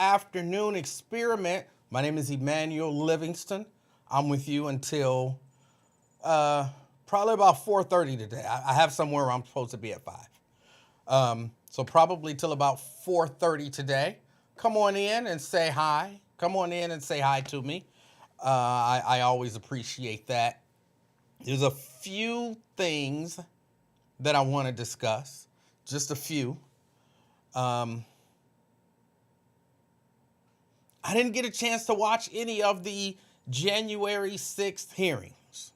afternoon experiment. My name is Emanuel Livingston. I'm with you until probably about 4:30 today. I have somewhere where I'm supposed to be at 5. So probably till about 4:30 today. Come on in and say hi. Come on in and say hi to me. I always appreciate that. There's a few things that I want to discuss. Just a few. I didn't get a chance to watch any of the January 6th hearings.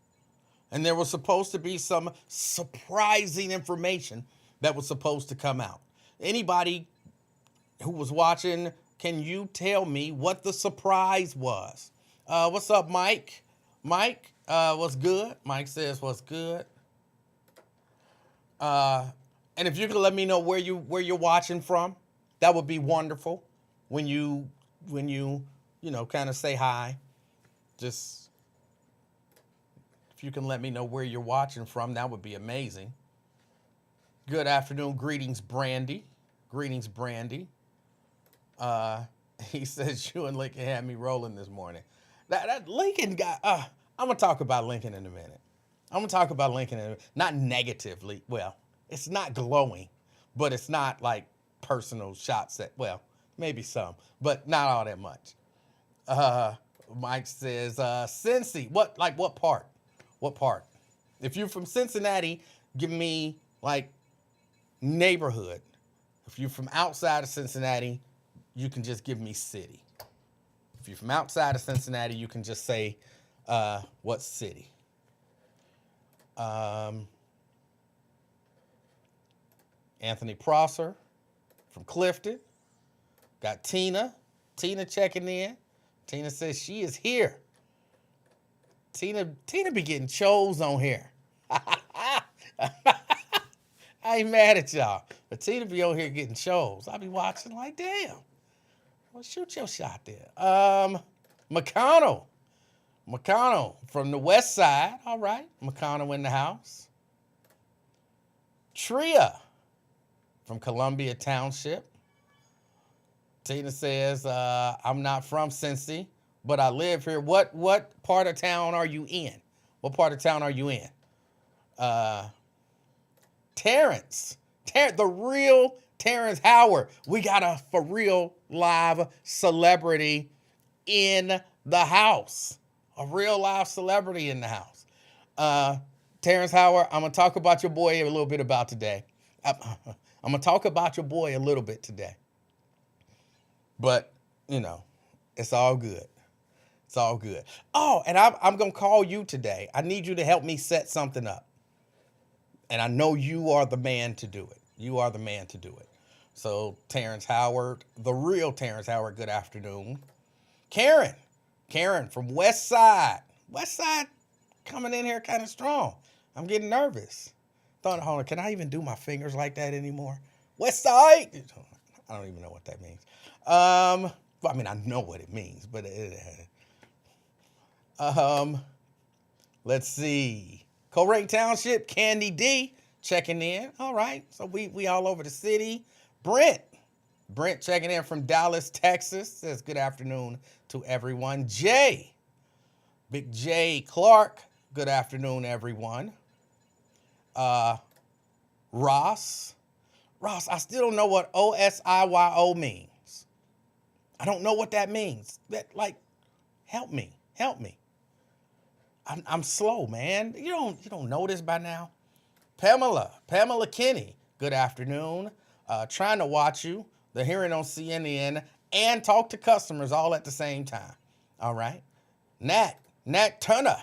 And there was supposed to be some surprising information that was supposed to come out. Anybody who was watching, can you tell me what the surprise was? What's up, Mike? Mike, what's good? Mike says, what's good? And if you could let me know where you're watching from, that would be wonderful. When you kind of say hi, just if you can let me know where you're watching from, that would be amazing. Good afternoon, greetings, Brandy. Greetings, Brandy. He says you and Lincoln had me rolling this morning. That Lincoln guy. I'm gonna talk about Lincoln in a minute. Not negatively. Well, it's not glowing, but it's not like personal shots at. Well, maybe some, but not all that much. Mike says, Cincy. What part? What part? If you're from Cincinnati, give me like neighborhood. If you're from outside of Cincinnati, you can just give me city. If you're from outside of Cincinnati, you can just say what city. Anthony Prosser from Clifton. Got Tina. Tina checking in. Tina says she is here. Tina be getting chose on here. I ain't mad at y'all. But Tina be on here getting chose. I be watching like, damn. Well, shoot your shot there. McConnell from the west side. All right. McConnell in the house. Tria from Columbia Township. Tina says, I'm not from Cincy, but I live here. What part of town are you in? What part of town are you in? Terrence, the real Terrence Howard. We got a for real live celebrity in the house. A real live celebrity in the house. Terrence Howard, I'm going to talk about your boy a little bit about today. I'm going to talk about your boy a little bit today. But, it's all good. It's all good. Oh, and I'm going to call you today. I need you to help me set something up. And I know you are the man to do it. You are the man to do it. So, Terrence Howard, the real Terrence Howard, good afternoon. Karen from West Side. West Side coming in here kind of strong. I'm getting nervous. Hold on, can I even do my fingers like that anymore? West Side. I don't even know what that means. Well, I mean, I know what it means, but let's see. Colerain Township, Candy D checking in. All right, so we all over the city. Brent checking in from Dallas, Texas. Says good afternoon to everyone. Big J Clark, good afternoon, everyone. Ross, I still don't know what OSIYO means. I don't know what that means. Help me. I'm slow, man. You don't know this by now. Pamela Kinney, good afternoon. Trying to watch you, the hearing on CNN, and talk to customers all at the same time. All right. Nat Turner,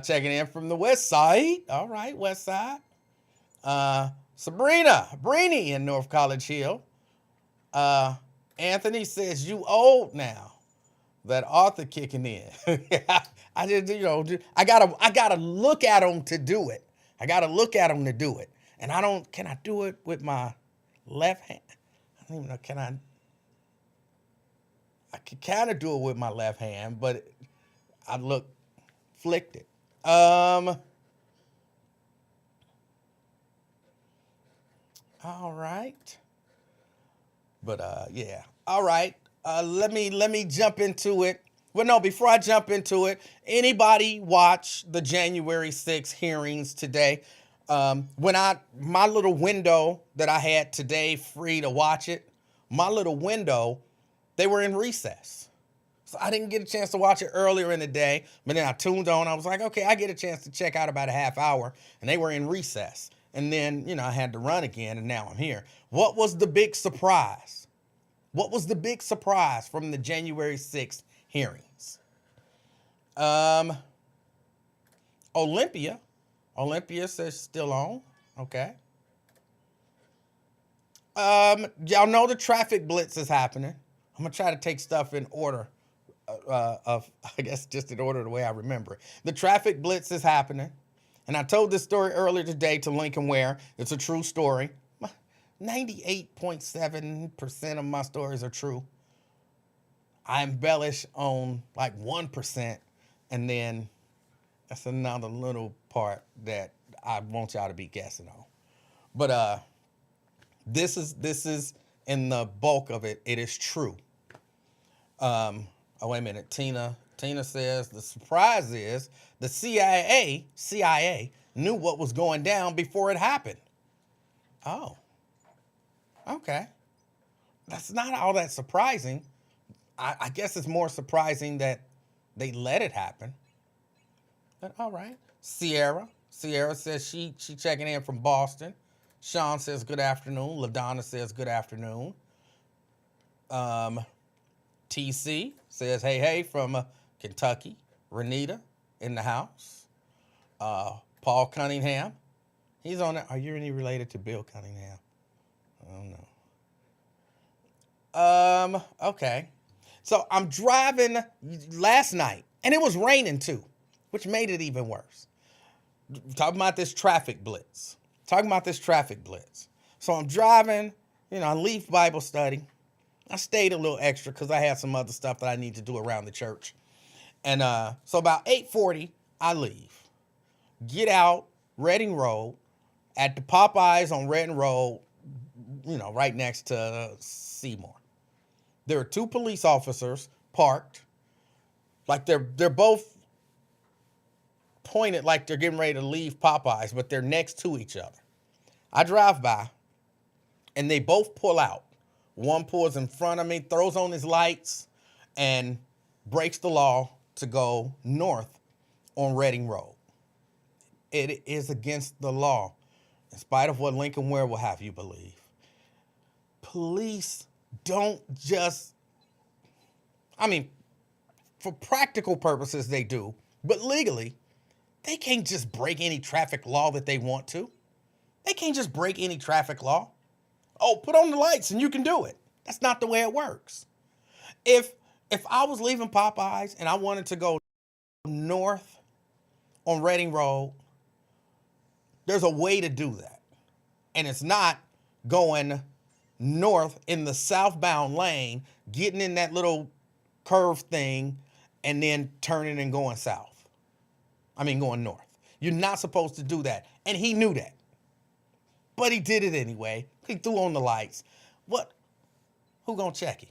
checking in from the west side. All right, west side. Sabrina Breeny in North College Hill. Anthony says you old now. That author kicking in. I just, I gotta look at them to do it. And can I do it with my left hand? I don't even know, I can kind of do it with my left hand, but I look flicked it. All right. But yeah. All right. Let me jump into it. Well, no, before I jump into it, anybody watch the January 6th hearings today? When my little window that I had today free to watch it, my little window, they were in recess. So I didn't get a chance to watch it earlier in the day, but then I tuned on. I was like, okay, I get a chance to check out about a half hour, and they were in recess. And then, I had to run again, and now I'm here. What was the big surprise? What was the big surprise from the January 6th hearings? Olympia. Olympia says still on. Okay. Y'all know the traffic blitz is happening. I'm going to try to take stuff in order I guess just in order the way I remember it. The traffic blitz is happening. And I told this story earlier today to Lincoln Ware. It's a true story. 98.7% of my stories are true. I embellish on like 1%, and then that's another little part that I want y'all to be guessing on. But this is in the bulk of it. It is true. Oh, wait a minute. Tina says the surprise is the CIA knew what was going down before it happened. Oh. Okay. That's not all that surprising. I guess it's more surprising that they let it happen. But all right. Sierra says she checking in from Boston. Sean says good afternoon. LaDonna says good afternoon. TC says hey from Kentucky. Renita in the house. Paul Cunningham. He's on there. Are you any related to Bill Cunningham? I don't know. Okay. So I'm driving last night, and it was raining too, which made it even worse. Talking about this traffic blitz. So I'm driving, I leave Bible study. I stayed a little extra because I had some other stuff that I need to do around the church. And so about 8:40, I leave. Get out, Reading Road, at the Popeyes on Reading Road, right next to Seymour. There are two police officers parked. Like they're both pointed like they're getting ready to leave Popeyes, but they're next to each other. I drive by, and they both pull out. One pulls in front of me, throws on his lights, and breaks the law to go north on Reading Road. It is against the law, in spite of what Lincoln Ware will have you believe. Police don't just, for practical purposes they do, but legally, they can't just break any traffic law that they want to. They can't just break any traffic law. Oh, put on the lights and you can do it. That's not the way it works. If I was leaving Popeyes and I wanted to go north on Reading Road, there's a way to do that. And it's not going north in the southbound lane, getting in that little curve thing, and then turning and going going north. You're not supposed to do that. And he knew that. But he did it anyway. He threw on the lights. What? Who gonna check him?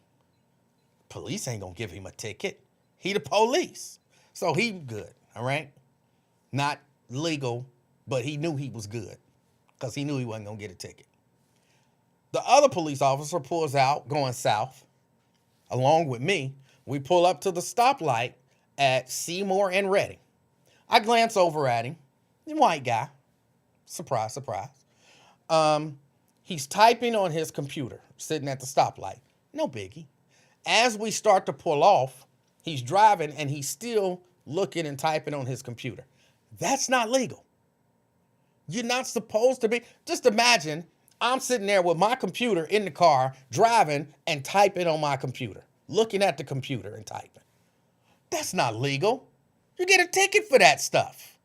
Police ain't gonna give him a ticket. He the police. So he good, all right? Not legal, but he knew he was good because he knew he wasn't gonna get a ticket. The other police officer pulls out going south along with me. We pull up to the stoplight at Seymour and Reading. I glance over at him. White guy. Surprise, surprise. He's typing on his computer, sitting at the stoplight. No biggie. As we start to pull off, he's driving and he's still looking and typing on his computer. That's not legal. You're not supposed to be. Just imagine I'm sitting there with my computer in the car, driving and typing on my computer, looking at the computer and typing. That's not legal. You get a ticket for that stuff.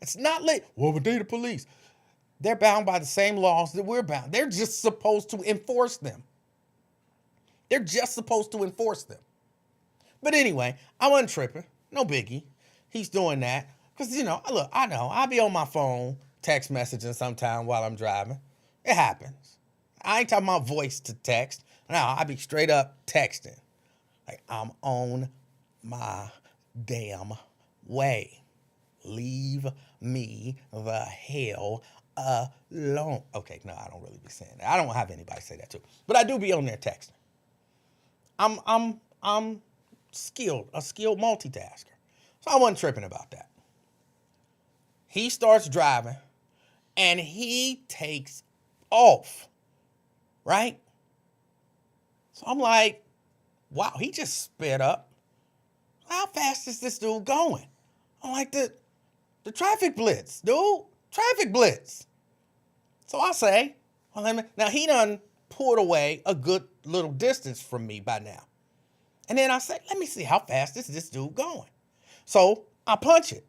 It's not legal. Well, but they the police. They're bound by the same laws that we're bound. They're just supposed to enforce them. They're just supposed to enforce them. But anyway, I wasn't tripping. No biggie. He's doing that. Because, look, I know. I'll be on my phone text messaging sometime while I'm driving. It happens. I ain't talking about voice to text. Now, I be straight up texting. Like, I'm on my damn way. Leave me the hell alone. Okay, no, I don't really be saying that. I don't have anybody say that too. But I do be on there texting. I'm skilled, a skilled multitasker. So I wasn't tripping about that. He starts driving and he takes off, right? So I'm like, wow, he just sped up. How fast is this dude going? I'm like, the traffic blitz, dude. Traffic blitz. So I say, well, now he done pulled away a good little distance from me by now. And then I say, let me see how fast is this dude going. So I punch it.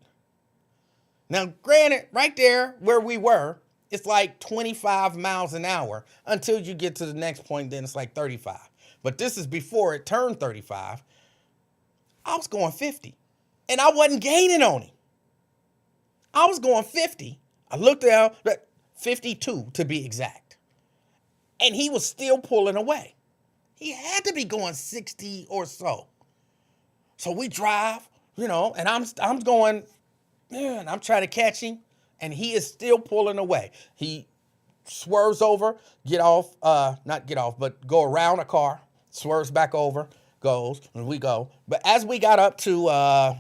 Now, granted, right there where we were, it's like 25 miles an hour until you get to the next point, then it's like 35. But this is before it turned 35. I was going 50, and I wasn't gaining on him. I was going 50. I looked down, 52 to be exact. And he was still pulling away. He had to be going 60 or so. So we drive, and I'm going, man, I'm trying to catch him, and he is still pulling away. He swerves over, not get off, but go around a car, swerves back over, goes, and we go. But as we got up to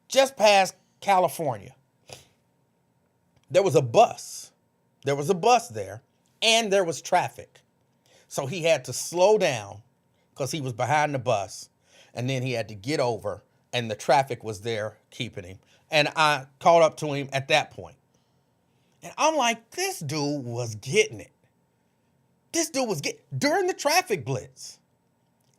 just past California, there was a bus. There was a bus there, and there was traffic. So he had to slow down because he was behind the bus, and then he had to get over, and the traffic was there keeping him. And I caught up to him at that point. And I'm like, this dude was getting it. During the traffic blitz,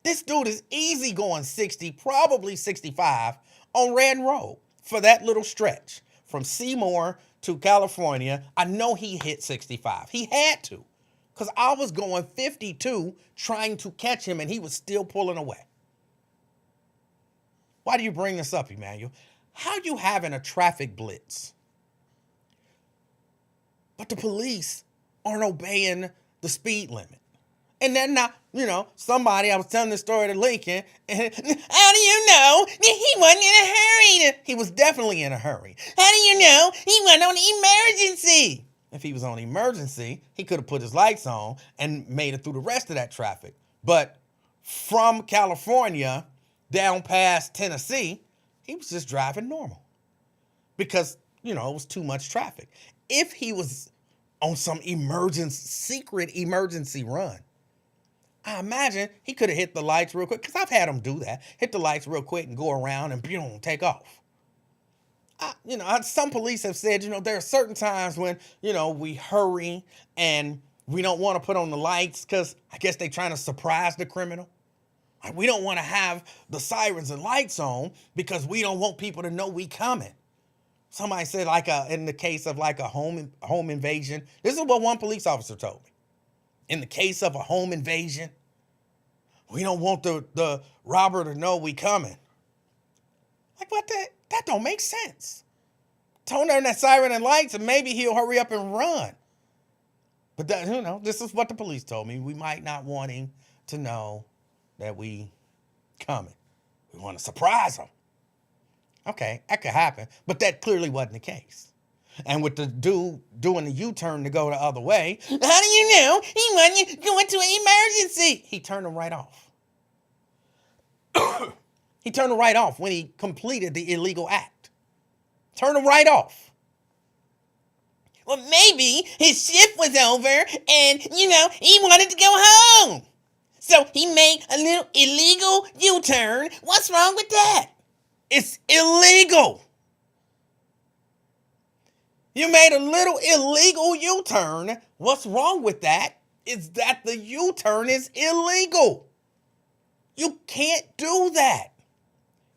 this dude is easy going 60, probably 65 on Red Road for that little stretch. From Seymour to California, I know he hit 65. He had to, because I was going 52 trying to catch him, and he was still pulling away. Why do you bring this up, Emanuel? How you having a traffic blitz, but the police aren't obeying the speed limit? And then now, somebody, I was telling this story to Lincoln, and how do you know that he wasn't in a hurry? He was definitely in a hurry. How do you know he wasn't on emergency? If he was on emergency, he could have put his lights on and made it through the rest of that traffic. But from California down past Tennessee, he was just driving normal because, it was too much traffic. If he was on some secret emergency run, I imagine he could have hit the lights real quick, because I've had him do that. Hit the lights real quick and go around and boom, take off. Some police have said, there are certain times when, we hurry and we don't want to put on the lights because I guess they're trying to surprise the criminal. Like, we don't want to have the sirens and lights on because we don't want people to know we coming. Somebody said, in the case of a home invasion, this is what one police officer told me. In the case of a home invasion, we don't want the robber to know we coming. Like, what? That don't make sense. Tone down that siren and lights, and maybe he'll hurry up and run. But this is what the police told me. We might not want him to know that we coming. We want to surprise him. Okay, that could happen, but that clearly wasn't the case. And with the dude doing the U-turn to go the other way, how do you know he wasn't going to an emergency? He turned him right off. He turned him right off when he completed the illegal act. Turned him right off. Well, maybe his shift was over and, he wanted to go home. So he made a little illegal U-turn. What's wrong with that? It's illegal. You made a little illegal U-turn. What's wrong with that is that the U-turn is illegal. You can't do that.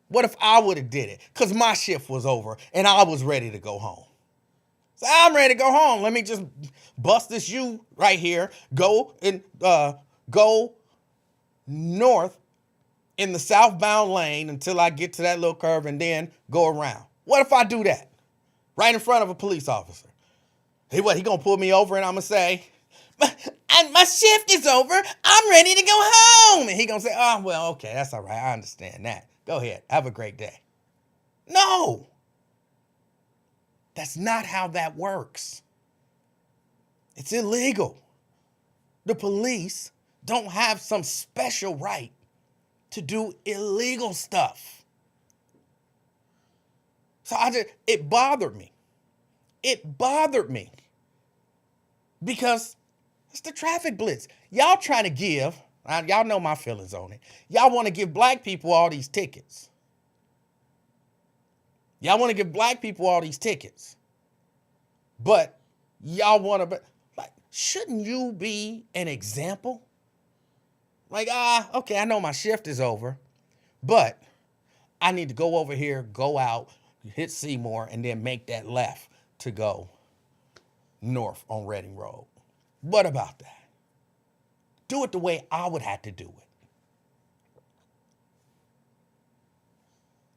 What if I would have did it? Because my shift was over and I was ready to go home. So I'm ready to go home. Let me just bust this U right here. Go north in the southbound lane until I get to that little curve and then go around. What if I do that? Right in front of a police officer. He gonna pull me over and I'm gonna say, And my shift is over. I'm ready to go home. And he gonna say, oh, well, okay, that's all right. I understand that. Go ahead. Have a great day. No, that's not how that works. It's illegal. The police don't have some special right to do illegal stuff. So it bothered me. It bothered me because it's the traffic blitz. Y'all trying to give, y'all know my feelings on it. Y'all want to give black people all these tickets. Y'all want to give black people all these tickets. But y'all want to, like, shouldn't you be an example? Like, okay, I know my shift is over, but I need to go over here, go out, hit Seymour, and then make that left to go north on Reading Road. What about that? Do it the way I would have to do it.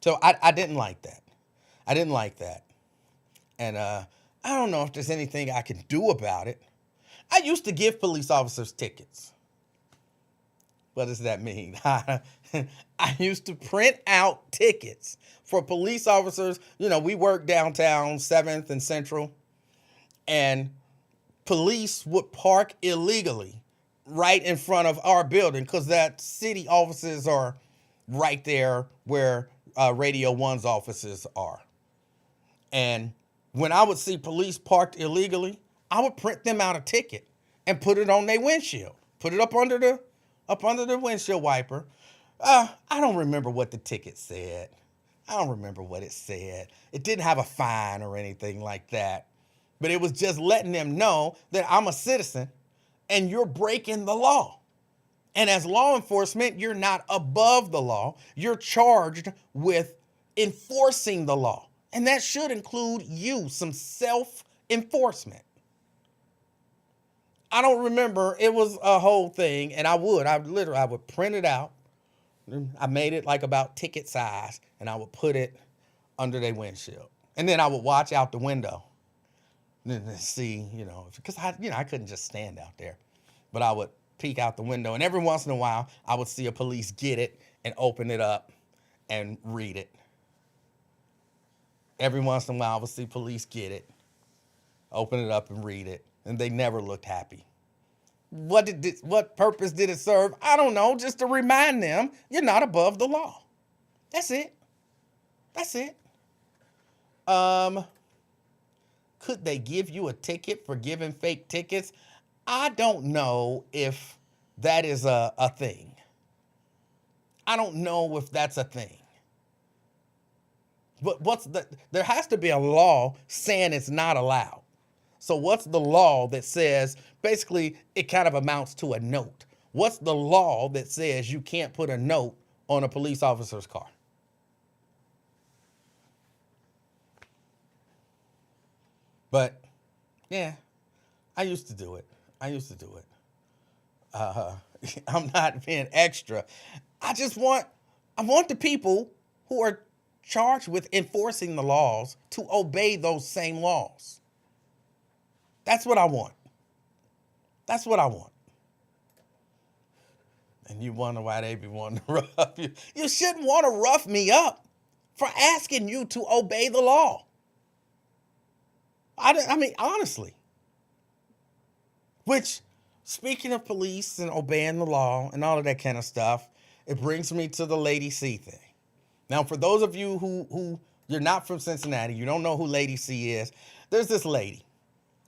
So I didn't like that. I didn't like that. And I don't know if there's anything I can do about it. I used to give police officers tickets. What does that mean? I used to print out tickets for police officers. You know, we work downtown, 7th and Central, and police would park illegally right in front of our building because that city offices are right there where Radio 1's offices are. And when I would see police parked illegally, I would print them out a ticket and put it on their windshield, put it up under the windshield wiper. I don't remember what the ticket said. I don't remember what it said. It didn't have a fine or anything like that. But it was just letting them know that I'm a citizen and you're breaking the law. And as law enforcement, you're not above the law. You're charged with enforcing the law. And that should include you, some self-enforcement. I don't remember. It was a whole thing. And I would print it out. I made it like about ticket size. And I would put it under their windshield. And then I would watch out the window. And see, because I couldn't just stand out there. But I would peek out the window. And every once in a while, I would see a police get it and open it up and read it. Every once in a while, I would see police get it, open it up and read it. And they never looked happy. What purpose did it serve? I don't know. Just to remind them you're not above the law. That's it. That's it. Could they give you a ticket for giving fake tickets? I don't know if that is a thing. I don't know if that's a thing. But there has to be a law saying it's not allowed. So what's the law that says, basically, it kind of amounts to a note. What's the law that says you can't put a note on a police officer's car? But, yeah, I used to do it. I'm not being extra. I want the people who are charged with enforcing the laws to obey those same laws. That's what I want. That's what I want. And you wonder why they be wanting to rough you. You shouldn't want to rough me up for asking you to obey the law. I mean, honestly. Which, speaking of police and obeying the law and all of that kind of stuff, it brings me to the Lady C thing. Now, for those of you who you're not from Cincinnati, you don't know who Lady C is, there's this lady.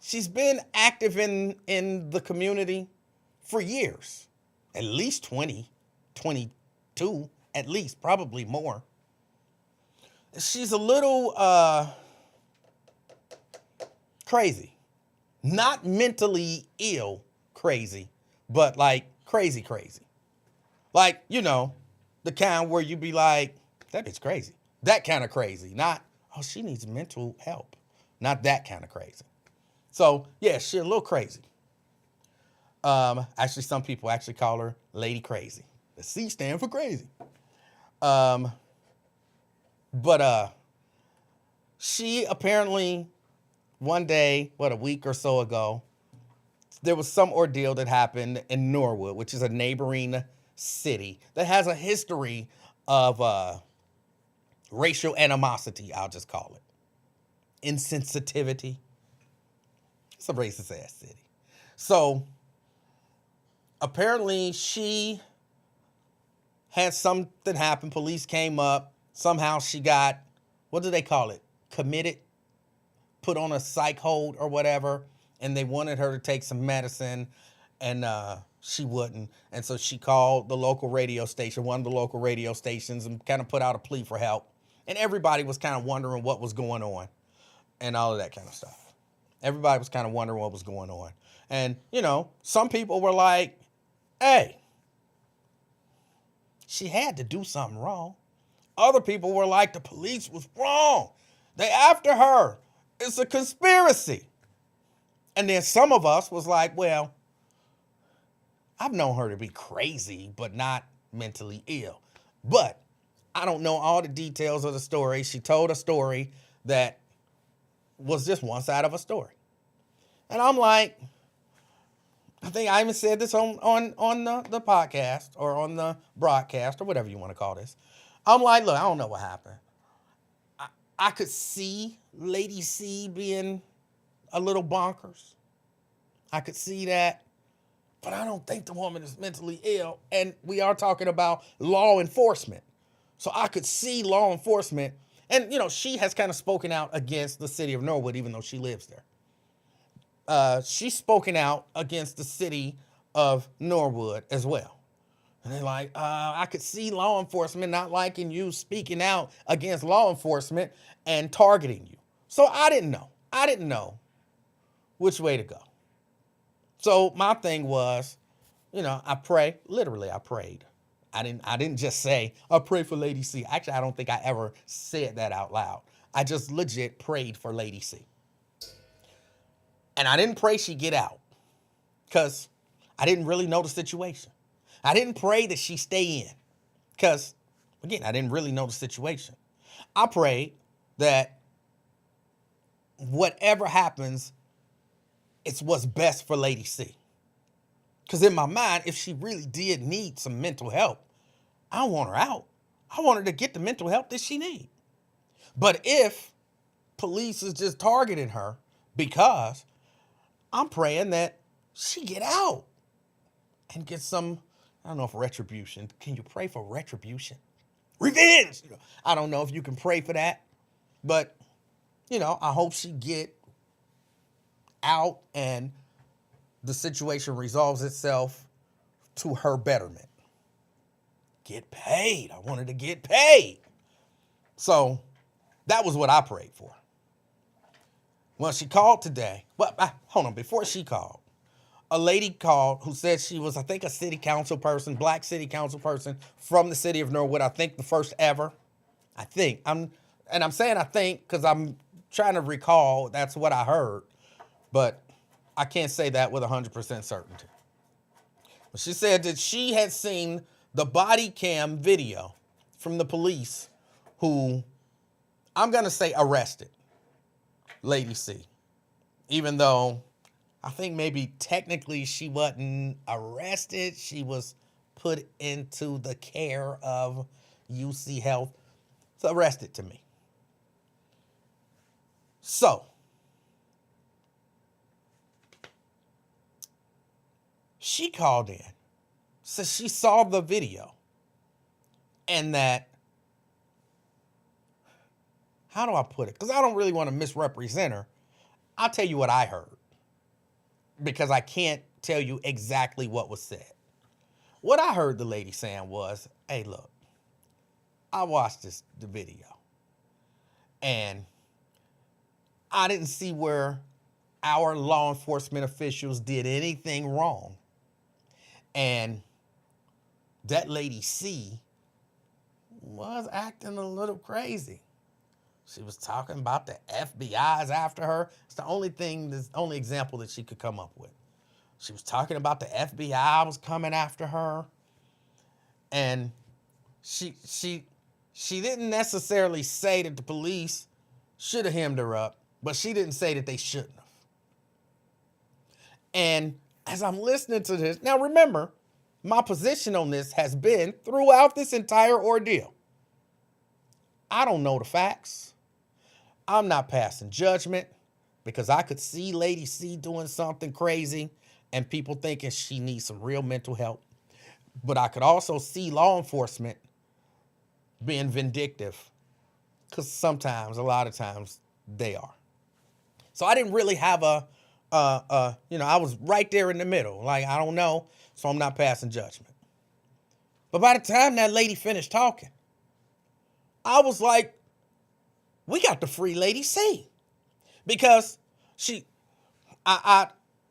She's been active in the community for years, at least 20, 22, at least, probably more. She's a little crazy. Not mentally ill crazy, but like crazy. Like, the kind where you be like, that bitch crazy. That kind of crazy. Not, oh, she needs mental help. Not that kind of crazy. So, yeah, she's a little crazy. Actually, some people actually call her Lady Crazy. The C stand for crazy. But she apparently one day, a week or so ago, there was some ordeal that happened in Norwood, which is a neighboring city that has a history of racial animosity, I'll just call it. Insensitivity. It's a racist ass city. So apparently she had something happen. Police came up. Somehow she got, what do they call it? Committed, put on a psych hold or whatever. And they wanted her to take some medicine, and she wouldn't. And so she called the local radio station, one of the local radio stations, and kind of put out a plea for help. And everybody was kind of wondering what was going on and all of that kind of stuff. Everybody was kind of wondering what was going on. And, you know, some people were like, hey, she had to do something wrong. Other people were like, the police was wrong. They after her. It's a conspiracy. And then some of us was like, well, I've known her to be crazy, but not mentally ill. But I don't know all the details of the story. She told a story that was just one side of a story. And I'm like, I think I even said this on the podcast or on the broadcast or whatever you want to call this. I'm like, look, I don't know what happened. I could see Lady C being a little bonkers. I could see that. But I don't think the woman is mentally ill. And we are talking about law enforcement. So I could see law enforcement. And, you know, she has kind of spoken out against the city of Norwood, even though she lives there. She's spoken out against the city of Norwood as well. And they're like, I could see law enforcement not liking you speaking out against law enforcement and targeting you. So I didn't know. I didn't know which way to go. So my thing was, you know, I pray. Literally, I prayed. I didn't just say, I pray for Lady C. Actually, I don't think I ever said that out loud. I just legit prayed for Lady C. And I didn't pray she get out because I didn't really know the situation. I didn't pray that she stay in because, again, I didn't really know the situation. I prayed that whatever happens, it's what's best for Lady C. Because in my mind, if she really did need some mental help, I don't want her out. I want her to get the mental help that she needs. But if police is just targeting her because, I'm praying that she get out and get some, I don't know if retribution. Can you pray for retribution? Revenge! I don't know if you can pray for that. But, you know, I hope she get out and the situation resolves itself to her betterment. Get paid. I wanted to get paid. So that was what I prayed for. Well, she called today. Well, hold on. Before she called, a lady called who said she was, I think, a city council person, black city council person from the city of Norwood. I think the first ever. I think. I'm saying I think because I'm trying to recall. That's what I heard. But I can't say that with 100% certainty. But she said that she had seen the body cam video from the police who, I'm going to say, arrested Lady C. Even though I think maybe technically she wasn't arrested. She was put into the care of UC Health. It's arrested to me. So, she called in, said she saw the video, and that, how do I put it? Because I don't really want to misrepresent her. I'll tell you what I heard, because I can't tell you exactly what was said. What I heard the lady saying was, hey, look, I watched the video, and I didn't see where our law enforcement officials did anything wrong. And that Lady C was acting a little crazy. She was talking about the FBI's after her. It's the only example that she could come up with. She was talking about the FBI was coming after her. And she didn't necessarily say that the police should have hemmed her up, but she didn't say that they shouldn't have. And as I'm listening to this, now remember, my position on this has been throughout this entire ordeal. I don't know the facts. I'm not passing judgment because I could see Lady C doing something crazy and people thinking she needs some real mental help. But I could also see law enforcement being vindictive because sometimes, a lot of times, they are. So I didn't really have I was right there in the middle. Like, I don't know, so I'm not passing judgment. But by the time that lady finished talking, I was like, we got to free Lady C. Because I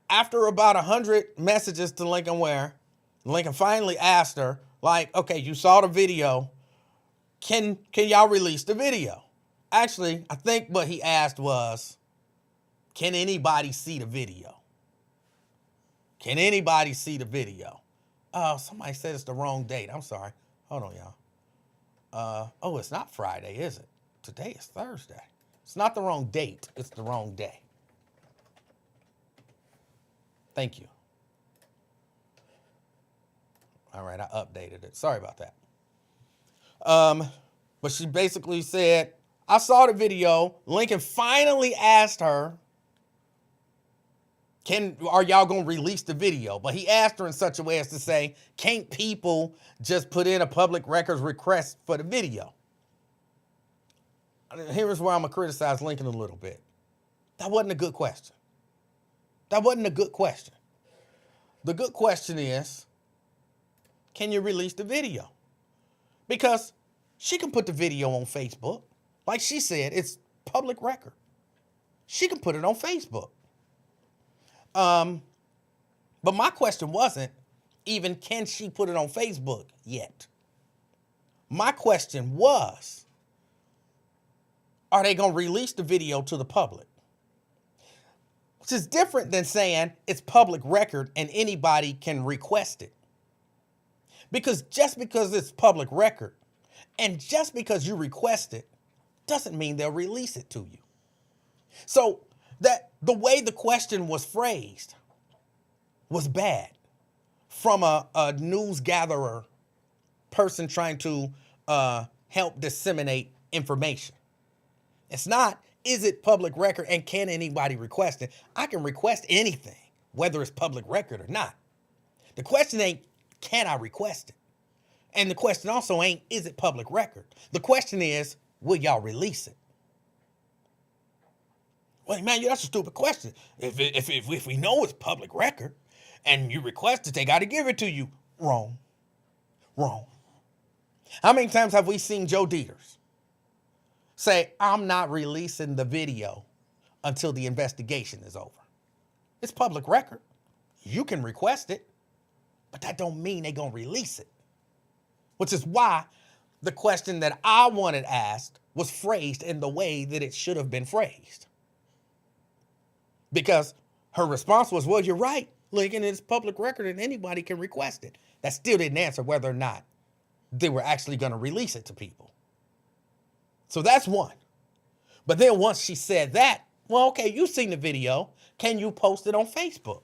after about 100 messages to Lincoln Ware, Lincoln finally asked her, like, okay, you saw the video. Can y'all release the video? Actually, I think what he asked was, can anybody see the video? Can anybody see the video? Oh, somebody said it's the wrong date. I'm sorry. Hold on, y'all. It's not Friday, is it? Today is Thursday. It's not the wrong date. It's the wrong day. Thank you. All right, I updated it. Sorry about that. But she basically said, I saw the video. Lincoln finally asked her, are y'all going to release the video? But he asked her in such a way as to say, can't people just put in a public records request for the video? Here's where I'm going to criticize Lincoln a little bit. That wasn't a good question. That wasn't a good question. The good question is, can you release the video? Because she can put the video on Facebook. Like she said, it's public record. She can put it on Facebook. But my question wasn't even, can she put it on Facebook yet? My question was, are they going to release the video to the public? Which is different than saying it's public record and anybody can request it. Because just because it's public record and just because you request it doesn't mean they'll release it to you. So that the way the question was phrased was bad from a news gatherer person trying to help disseminate information. It's not, is it public record and can anybody request it? I can request anything, whether it's public record or not. The question ain't, can I request it? And the question also ain't, is it public record? The question is, will y'all release it? Well, man, that's a stupid question. If we know it's public record and you request it, they got to give it to you. Wrong. How many times have we seen Joe Dieters say, I'm not releasing the video until the investigation is over? It's public record. You can request it, but that don't mean they're going to release it. Which is why the question that I wanted asked was phrased in the way that it should have been phrased. Because her response was, well, you're right, Lincoln, it's public record and anybody can request it. That still didn't answer whether or not they were actually going to release it to people. So that's one. But then once she said that, well, okay, you've seen the video. Can you post it on Facebook?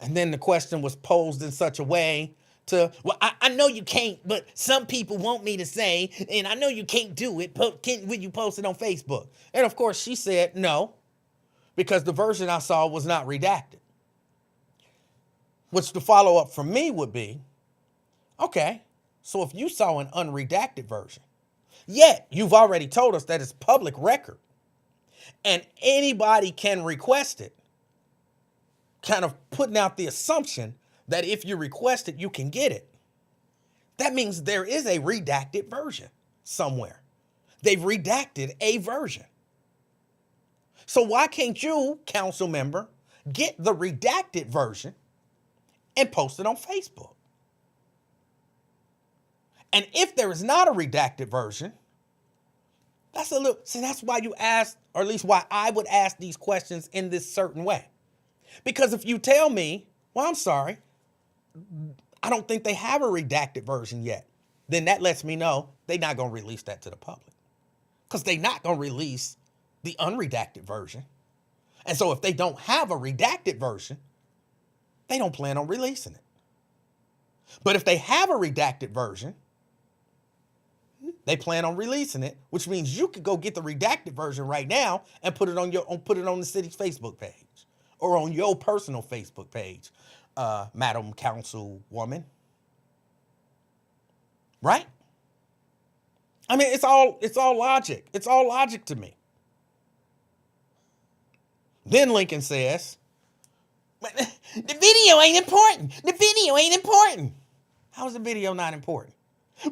And then the question was posed in such a way to, well, I know you can't, but some people want me to say, and I know you can't do it, but will you post it on Facebook? And of course she said no, because the version I saw was not redacted. Which the follow-up from me would be, okay, so if you saw an unredacted version, yet you've already told us that it's public record and anybody can request it, kind of putting out the assumption that if you request it, you can get it. That means there is a redacted version somewhere. They've redacted a version. So why can't you, council member, get the redacted version and post it on Facebook? And if there is not a redacted version, that's why you ask, or at least why I would ask these questions in this certain way. Because if you tell me, well, I'm sorry, I don't think they have a redacted version yet, then that lets me know they're not going to release that to the public. Because they're not going to release the unredacted version. And so if they don't have a redacted version, They don't plan on releasing it. But if they have a redacted version, they plan on releasing it, which means you could go get the redacted version right now and put it on the city's Facebook page or on your personal Facebook page, Madam Councilwoman. Right? I mean, it's all logic. It's all logic to me. Then Lincoln says, the video ain't important. The video ain't important. How is the video not important?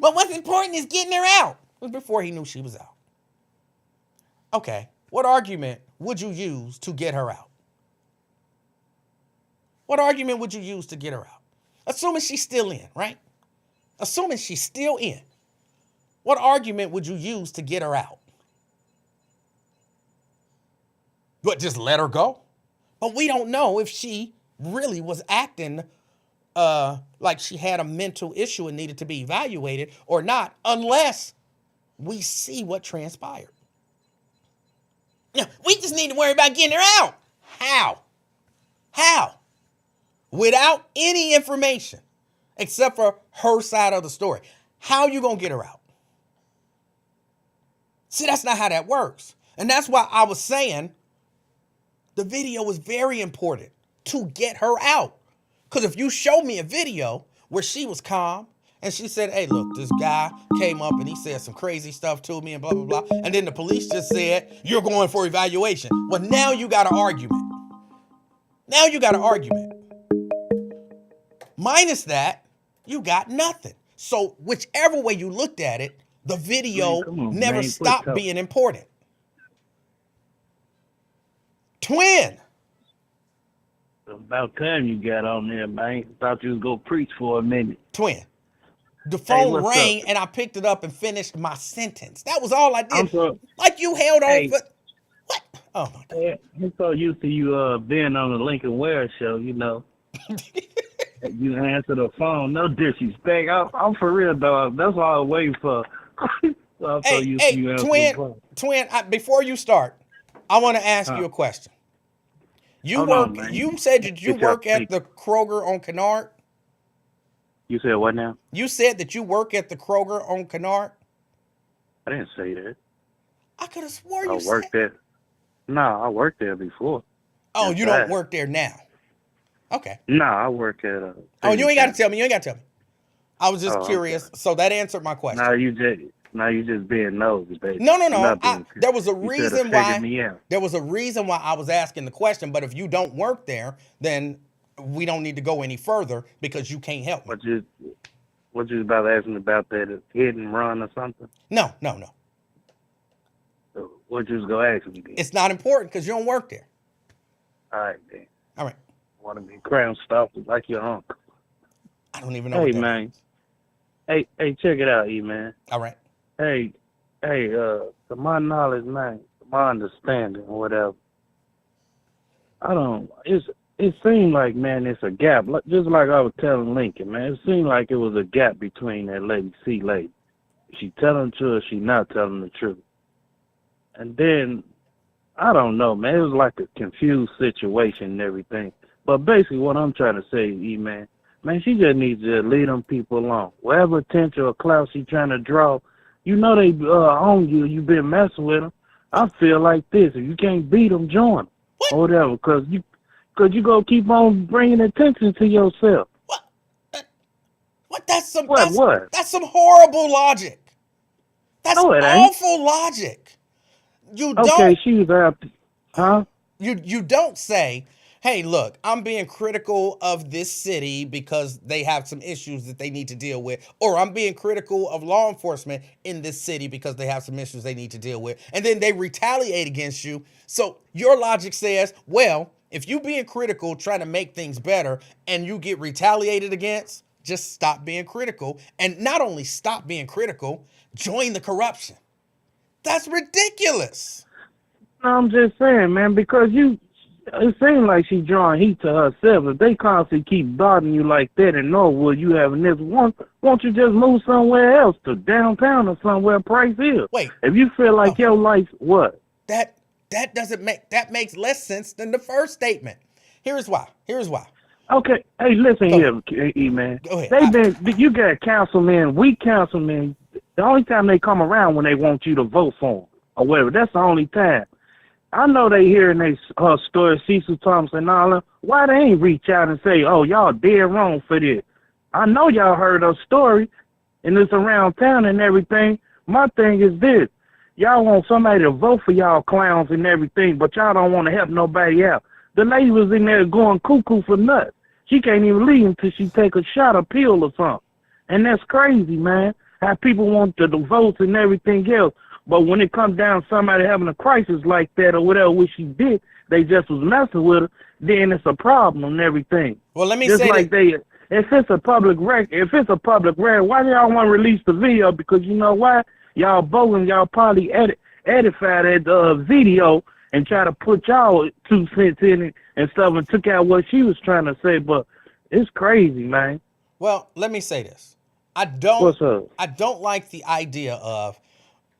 But what's important is getting her out. It was before he knew she was out. Okay, what argument would you use to get her out? What argument would you use to get her out? Assuming she's still in, right? Assuming she's still in. What argument would you use to get her out? But just let her go? But we don't know if she really was acting like she had a mental issue and needed to be evaluated or not, unless we see what transpired. We just need to worry about getting her out. How? Without any information, except for her side of the story. How are you going to get her out? See, that's not how that works. And that's why I was saying the video was very important to get her out. Because if you show me a video where she was calm and she said, hey, look, this guy came up and he said some crazy stuff to me and blah, blah, blah. And then the police just said, you're going for evaluation. Well, now you got an argument. Minus that, you got nothing. So whichever way you looked at it, the video never stopped being important. Twin. About time you got on there, man. Thought you was going to preach for a minute. Twin. The phone rang and I picked it up and finished my sentence. That was all I did. Like you held on for... What? Oh, my God. I'm so used to you being on the Lincoln Ware show, you know. You answer the phone. No disrespect. I'm for real, dog. That's all I was waiting for. So Twin, before you start, I want to ask you a question. You said that you work at the Kroger on Kennard? You said what now? You said that you work at the Kroger on Kennard? I didn't say that. I could have swore you said. I worked there. No, I worked there before. Oh, you don't work there now? Okay. No, I work at you ain't got to tell me. I was just curious. Okay. So that answered my question. Now you just being nosy, baby. No. There was a reason why. There was a reason why I was asking the question. But if you don't work there, then we don't need to go any further because you can't help me. What you about asking about that hit and run or something? No. So what you was gonna ask me? Then? It's not important because you don't work there. All right, then. All right. Want to be crown stalker like your uncle? I don't even know. Hey, man. Hey, check it out, man. All right. Hey, to my knowledge, man, to my understanding, or whatever, it seemed like, man, it's a gap. Just like I was telling Lincoln, man, it seemed like it was a gap between that lady, C-Lady. She telling the truth, she not telling the truth. And then, I don't know, man, it was like a confused situation and everything. But basically what I'm trying to say, man, she just needs to leave them people alone. Whatever attention or clout she trying to draw, you know they own you. You've been messing with them. I feel like this. If you can't beat them, join them. Or whatever, because you go keep on bringing attention to yourself. What? That's some horrible logic. That's awful logic. She was out. Huh? You don't say, hey, look, I'm being critical of this city because they have some issues that they need to deal with, or I'm being critical of law enforcement in this city because they have some issues they need to deal with, and then they retaliate against you. So your logic says, well, if you being critical, trying to make things better, and you get retaliated against, just stop being critical, and not only stop being critical, join the corruption. That's ridiculous. No, I'm just saying, man, because it seems like she's drawing heat to herself. If they constantly keep bothering you like that in Norwood, you having this, won't you just move somewhere else, to downtown or somewhere Price Hill? Wait. If you feel like your life, what? That makes less sense than the first statement. Here's why. Okay, hey, listen Go here, E man. go ahead. You got councilmen, weak councilmen. The only time they come around when they want you to vote for them or whatever. That's the only time. I know they hearing they story, Cecil Thompson and all that. Why they ain't reach out and say, oh, y'all dead wrong for this? I know y'all heard her story, and it's around town and everything. My thing is this. Y'all want somebody to vote for y'all clowns and everything, but y'all don't want to help nobody out. The lady was in there going cuckoo for nuts. She can't even leave until she take a shot of pill or something. And that's crazy, man. How people want the votes and everything else. But when it comes down to somebody having a crisis like that or whatever, which she did, they just was messing with her, then it's a problem and everything. Well, let me Just say like that. if it's a public record, why do y'all want to release the video? Because you know why? Y'all both y'all probably edify that video and try to put y'all 2 cents in it and stuff and took out what she was trying to say. But it's crazy, man. Well, let me say this. What's up? I don't like the idea of,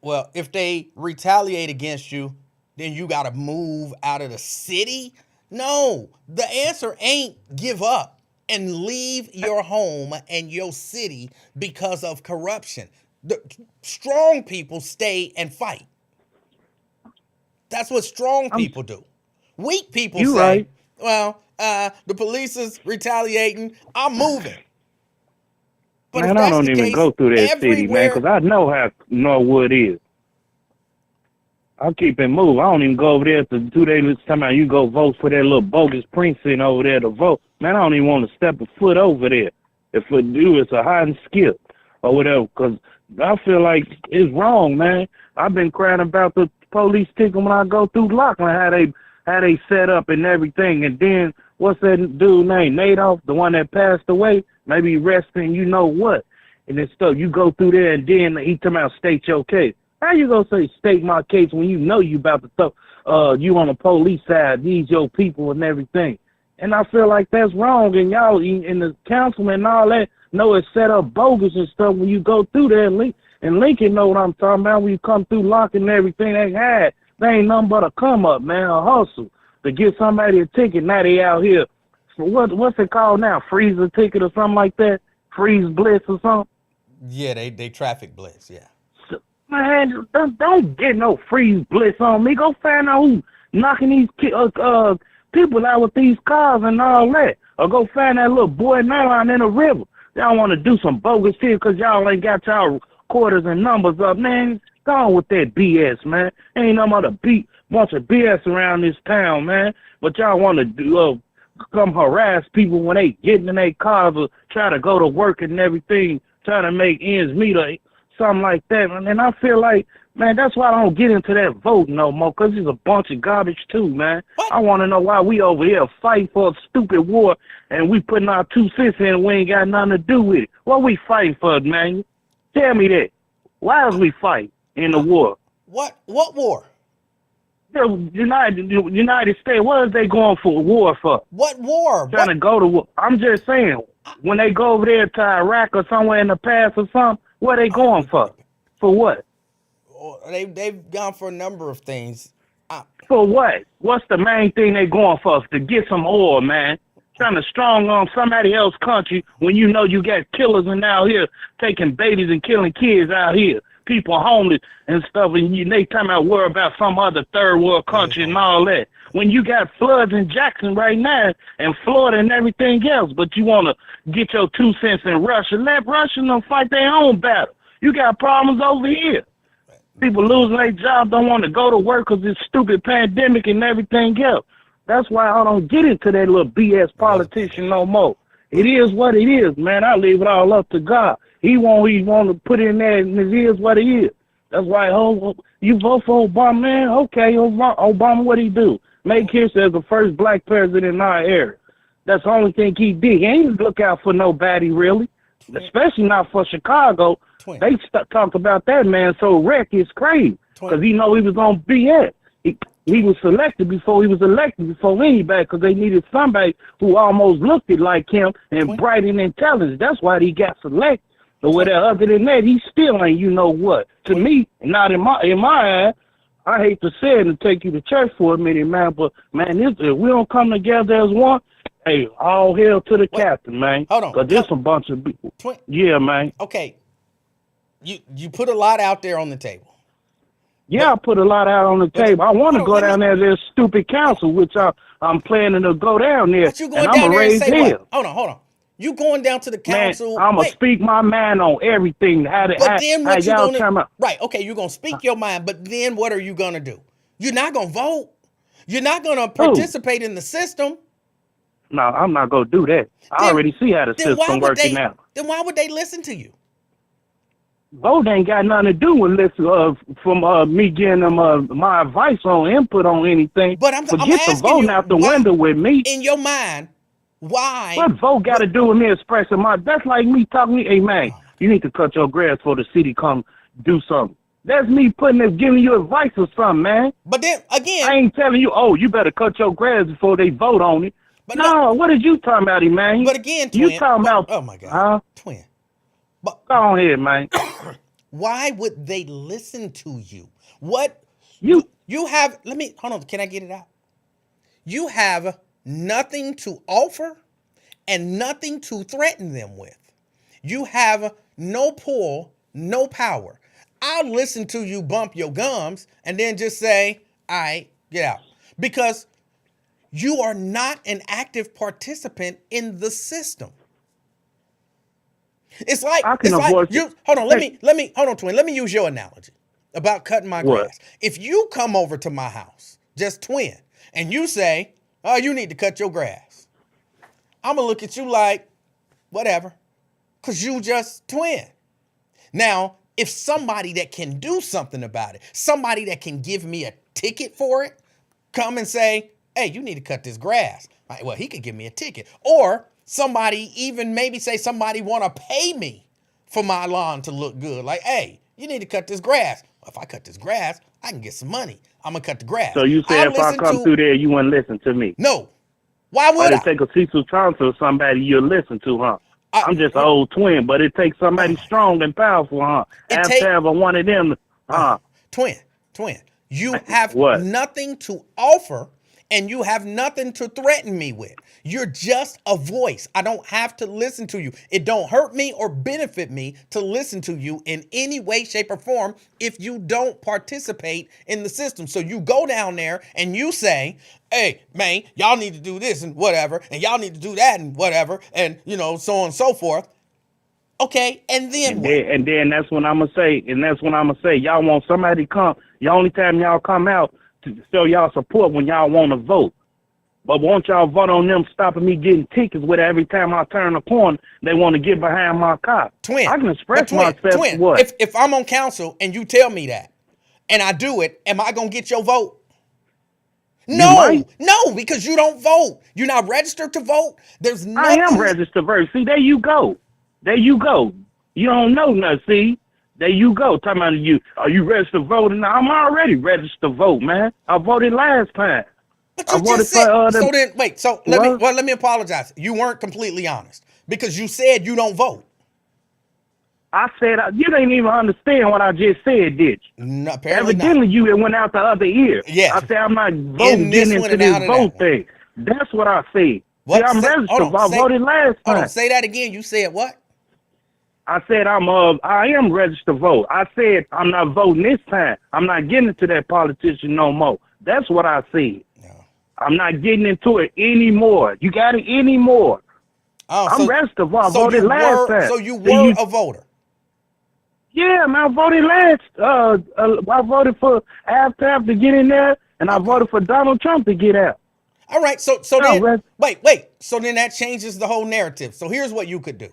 well, if they retaliate against you, then you got to move out of the city. No, the answer ain't give up and leave your home and your city because of corruption. The strong people stay and fight. That's what strong I'm people do. Weak people You say, right. well, the police is retaliating. I'm moving. But if Man, I that's don't the even case, go through that city, man, 'cause everywhere, I know how Norwood is. I keep it moving. I don't even go over there to 2 days time out. You go vote for that little bogus precinct over there to vote. Man, I don't even want to step a foot over there. If it do, it's a hide and skip or whatever. 'Cause I feel like it's wrong, man. I've been crying about the police ticket when I go through Lockland, how they set up and everything. And then what's that dude named Nadoff, the one that passed away? Maybe resting, you know what? And then stuff. You go through there and then he come out state your case. How you gonna say state my case when you know you about to throw you on the police side, these your people and everything? And I feel like that's wrong, and y'all and the councilman and all that know it's set up bogus and stuff when you go through there and Lincoln know what I'm talking about when you come through locking and everything they had. They ain't nothing but a come up, man, a hustle to get somebody a ticket. Now they out here for what's it called now? Freeze a ticket or something like that? Freeze blitz or something? yeah, they traffic blitz, yeah. Man, don't get no freeze blitz on me. Go find out who knocking these people out with these cars and all that. Or go find that little boy nylon in the river. Y'all want to do some bogus shit because y'all ain't got y'all quarters and numbers up. Man, go on with that BS, man. Ain't no other bunch of BS around this town, man. But y'all want to come harass people when they get in their cars or try to go to work and everything, trying to make ends meet or something like that. And I feel like, man, that's why I don't get into that vote no more, because it's a bunch of garbage too, man. What? I want to know why we over here fighting for a stupid war and we putting our 2 cents in and we ain't got nothing to do with it. What we fighting for, man? Tell me that. Why is we fighting in the war? What war? The United States, what is they going for war for? What war? Trying to go to war. I'm just saying, when they go over there to Iraq or somewhere in the past or something, what they going for? For what? They've gone for a number of things. For what? What's the main thing they going for? To get some oil, man. Trying to strong arm somebody else's country when you know you got killers and out here taking babies and killing kids out here. People homeless and stuff, and they talking about worry about some other third world country and all that. When you got floods in Jackson right now and Florida and everything else, but you want to get your 2 cents in Russia, let Russians fight their own battle. You got problems over here. People losing their job, don't want to go to work because this stupid pandemic and everything else. That's why I don't get into that little BS politician no more. It is what it is, man. I leave it all up to God. He want to put in there, and it is what it is. That's why you vote for Obama, man. Okay, Obama, what he do? Make history as the first black president in our era. That's the only thing he did. He ain't look out for nobody, really, especially not for Chicago. They talk about that man so wreck is crazy because he know he was on BS. He was selected before he was elected before anybody because they needed somebody who almost looked it like him and bright and intelligent. That's why he got selected. But whatever, other than that, he still ain't you know what. To me, not in my eye, I hate to say it and take you to church for a minute, man, but man, if we don't come together as one, Hey, all hail to the Wait, captain, man. hold on. Cause there's a bunch of people. Twin. Yeah, man. Okay, you put a lot out there on the table. Yeah, I put a lot out on the table. I want to hold on, go down there to this stupid council, which I'm planning to go down there, But you going and I'm down going to there and raise say hell. what? Hold on. You going down to the Man, council? I'm going to Wait, speak my mind on everything. but then How what you y'all gonna? talking about? Right, okay, you're gonna speak your mind, but then what are you gonna do? You're not gonna vote. You're not gonna Who? participate in the system. No, I'm not going to do that. I Then, already see how the then why system would working they? now. Then why would they listen to you? Vote ain't got nothing to do with this, from me getting them my advice on input on anything. But I'm Forget the asking voting you out the why, window with me. in your mind, why? What vote got to do with me expressing my? That's like me talking to me, hey man, you need to cut your grass for the city come do something. That's me giving you advice or something, man. But then again, I ain't telling you, oh, you better cut your grass before they vote on it. but No, what is you talking about, man? But again, You twin. talking about? Oh my God, Huh? twin. But Go on here, man. why would they listen to you? What You you have? Let me hold on. Can I get it out? You have nothing to offer and nothing to threaten them with. You have no pull, no power. I'll listen to you bump your gums and then just say, all right, get out. Because you are not an active participant in the system. It's like I can avoid you it. hold on, hold on, twin. Let me use your analogy about cutting my What? grass. If you come over to my house, just twin, and you say, oh, you need to cut your grass, I'm gonna look at you like, whatever, because you just twin. Now, if somebody that can do something about it, somebody that can give me a ticket for it, come and say, hey, you need to cut this grass. Like, well, he could give me a ticket. Or somebody even maybe say somebody want to pay me for my lawn to look good. Like, hey, you need to cut this grass. Well, if I cut this grass, I can get some money. I'm going to cut the grass. So you say if I come through there, you wouldn't listen to me? No. Why would Or I? to take a Cecil Thompson or somebody you'll listen to, huh? I'm just an old twin, but it takes somebody strong and powerful, huh? I have to have one of them, huh? Twin. You have What? nothing to offer and you have nothing to threaten me with. You're just a voice. I don't have to listen to you. It don't hurt me or benefit me to listen to you in any way, shape, or form if you don't participate in the system. So you go down there and you say, hey, man, y'all need to do this and whatever, and y'all need to do that and whatever, and, you know, so on and so forth. Okay, and then what? And then that's when I'm going to say, y'all want somebody to come. The only time y'all come out to show y'all support when y'all want to vote. But won't y'all vote on them stopping me getting tickets with every time I turn a corner, they want to get behind my car. Twin. I can express myself. Twin, what? If I'm on council and you tell me that and I do it, am I going to get your vote? No, because you don't vote. You're not registered to vote. There's nothing. I am registered to vote. See, there you go. You don't know nothing, see? There you go. Talking about you. Are you registered to vote? No, I'm already registered to vote, man. I voted last time. But you just said, let me apologize. You weren't completely honest because you said you don't vote. I said, you didn't even understand what I just said, did you? No, apparently Evidently, not. you went out the other ear. Yeah. I said, I'm not voting, getting into this vote thing. That's what I said. See, I'm registered. I voted last time. Hold on, say that again. You said what? I said, I am registered to vote. I said, I'm not voting this time. I'm not getting into that politician no more. That's what I said. I'm not getting into it anymore. You got it anymore. Oh, I'm registered. I voted last time. So you were a voter. Yeah, man, I voted last. I voted for after to get in there, and I voted for Donald Trump to get out. All right. So then, wait. So then that changes the whole narrative. So here's what you could do.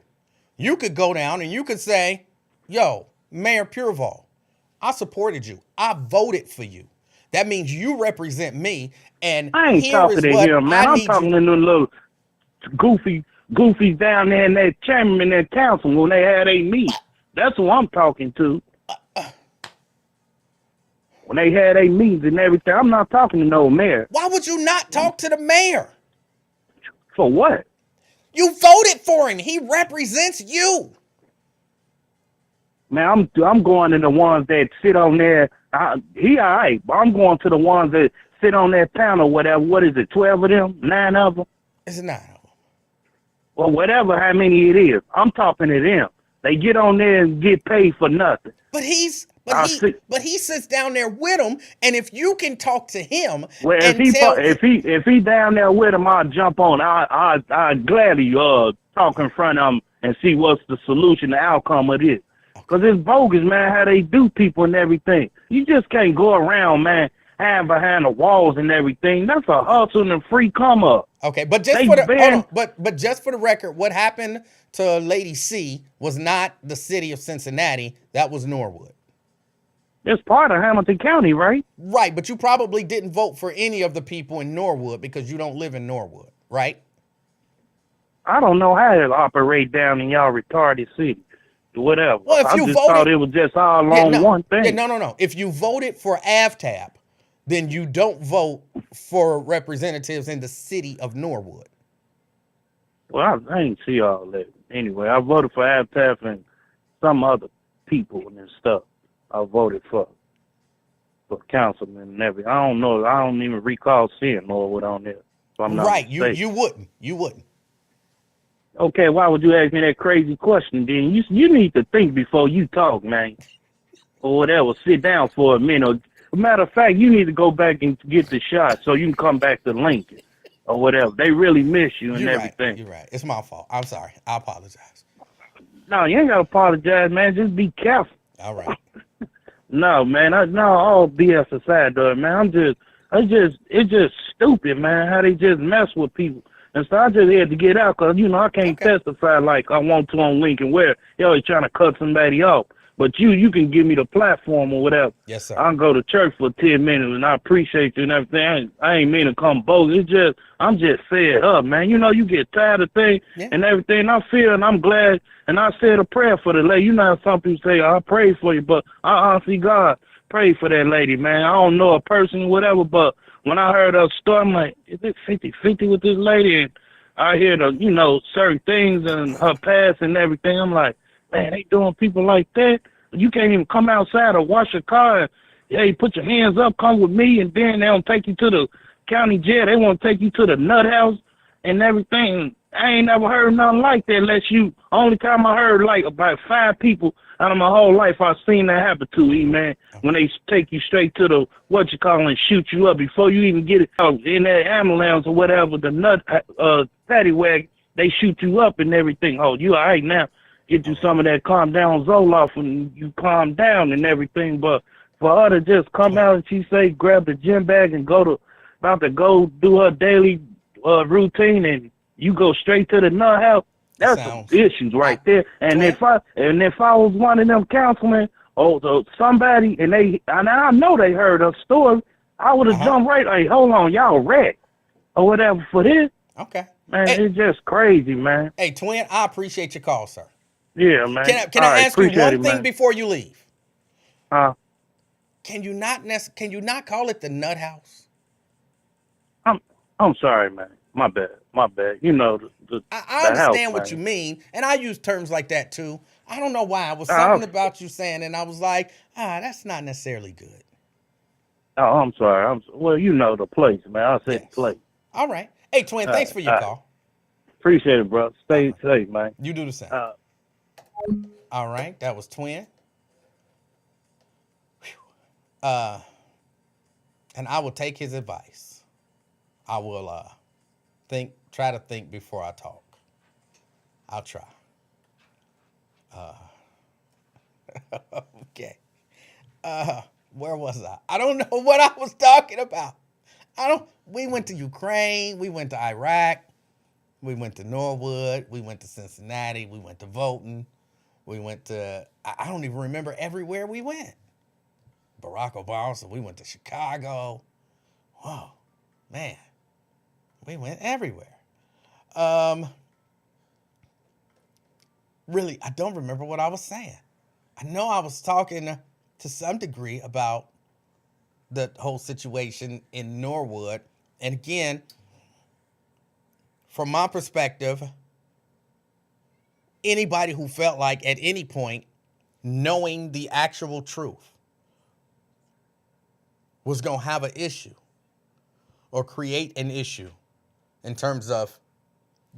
You could go down and you could say, yo, Mayor Pureval, I supported you. I voted for you. That means you represent me. And I ain't talking to him, man. I'm talking to them little goofies down there in that chamber in that council when they had a meeting. That's who I'm talking to. When they had a meetings and everything, I'm not talking to no mayor. Why would you not talk to the mayor? For what? You voted for him. He represents you. Man, I'm going to the ones that sit on there. He all right, but I'm going to the ones that sit on that panel, whatever. What is it, 12 of them? 9 of them? It's 9 of them. or whatever, how many it is. I'm talking to them. They get on there and get paid for nothing. But he's but I he see. but he sits down there with him, and if you can talk to him Well, and tell if he down there with him, I'll jump on. I gladly talk in front of him and see what's the solution, the outcome of this. Cause okay, it's bogus, man. How they do people and everything. You just can't go around, man, hiding behind the walls and everything. That's a hustle and a free come up. okay, but just They for the hold on, been but just for the record, what happened to Lady C was not the city of Cincinnati. That was Norwood. it's part of Hamilton County, right? Right, but you probably didn't vote for any of the people in Norwood because you don't live in Norwood, right? I don't know how it operate down in y'all retarded city, whatever. Well, if I you just thought voted, it was just all yeah, on no, one yeah, thing. no. If you voted for AvTab, then you don't vote for representatives in the city of Norwood. Well, I ain't see all that. Anyway, I voted for Avtaf and some other people and stuff. I voted for councilman and everything. I don't know. I don't even recall seeing Norwood on there, if I'm not Right, mistaken. you wouldn't. Okay, why would you ask me that crazy question, then? You need to think before you talk, man. Or whatever. Sit down for a minute. Matter of fact, you need to go back and get the shot so you can come back to Lincoln or whatever. They really miss you and You're right. everything. You're right. It's my fault. I'm sorry. I apologize. No, you ain't got to apologize, man. Just be careful. All right. No, man. No, all BS aside, though, man. It's just stupid, man. How they just mess with people. And so I just had to get out because, I can't Okay. testify like I want to on Lincoln where you always trying to cut somebody off. But you can give me the platform or whatever. Yes, sir. I can go to church for 10 minutes and I appreciate you and everything. I ain't mean to come bogus. I'm just fed up, man. You get tired of things Yeah. and everything. I feel and I'm glad. And I said a prayer for the lady. You know how some people say, I pray for you, but I honestly, God, pray for that lady, man. I don't know a person, whatever, but when I heard her story, I'm like, is it 50-50 with this lady? And I hear certain things and her past and everything. I'm like, man, they doing people like that. You can't even come outside or wash your car. And, hey, put your hands up, come with me, and then they don't take you to the county jail. They want to take you to the nut house and everything. I ain't never heard nothing like that unless only time I heard like about 5 people out of my whole life I've seen that happen to, man. When they take you straight to the, and shoot you up before you even get it out in that ambulance or whatever, the nut, paddy wag, they shoot you up and everything. Oh, you all right now? Get you some of that calm down Zoloft and you calm down and everything. But for her to just come out and she say grab the gym bag and about to go do her daily routine and you go straight to the nut house, that's some issues right there. And if I was one of them councilmen or somebody and I know they heard her story, I would have jumped right. Hey, hold on, y'all wrecked or whatever for this. Okay. Man, Hey, it's just crazy, man. hey, twin, I appreciate your call, sir. Yeah, man. Can All I right, ask you appreciate one it, thing man. before you leave? Uh, Can you not call it the nut house? I'm sorry, man. My bad. My bad. I The house, understand what you man. mean, and I use terms like that too. I don't know why. It was something about you saying, and I was like, that's not necessarily good. I'm sorry. Well, the place, man. I said the Yes. place. All right. Hey, twin, All thanks right, for your all right. call. Appreciate it, bro. All Stay right. safe, man. You do the same. Uh, All right. That was twin. Uh, and I will take his advice. I will try to think before I talk. I'll try. Okay. Where was I? I don't know what I was talking about. We went to Ukraine, we went to Iraq, we went to Norwood, we went to Cincinnati, we went to voting, we went to, I don't even remember everywhere we went. Barack Obama, so we went to Chicago. Whoa, man, we went everywhere. Um, really, I don't remember what I was saying. I know I was talking to some degree about the whole situation in Norwood. And again, from my perspective, anybody who felt like at any point knowing the actual truth was going to have an issue or create an issue in terms of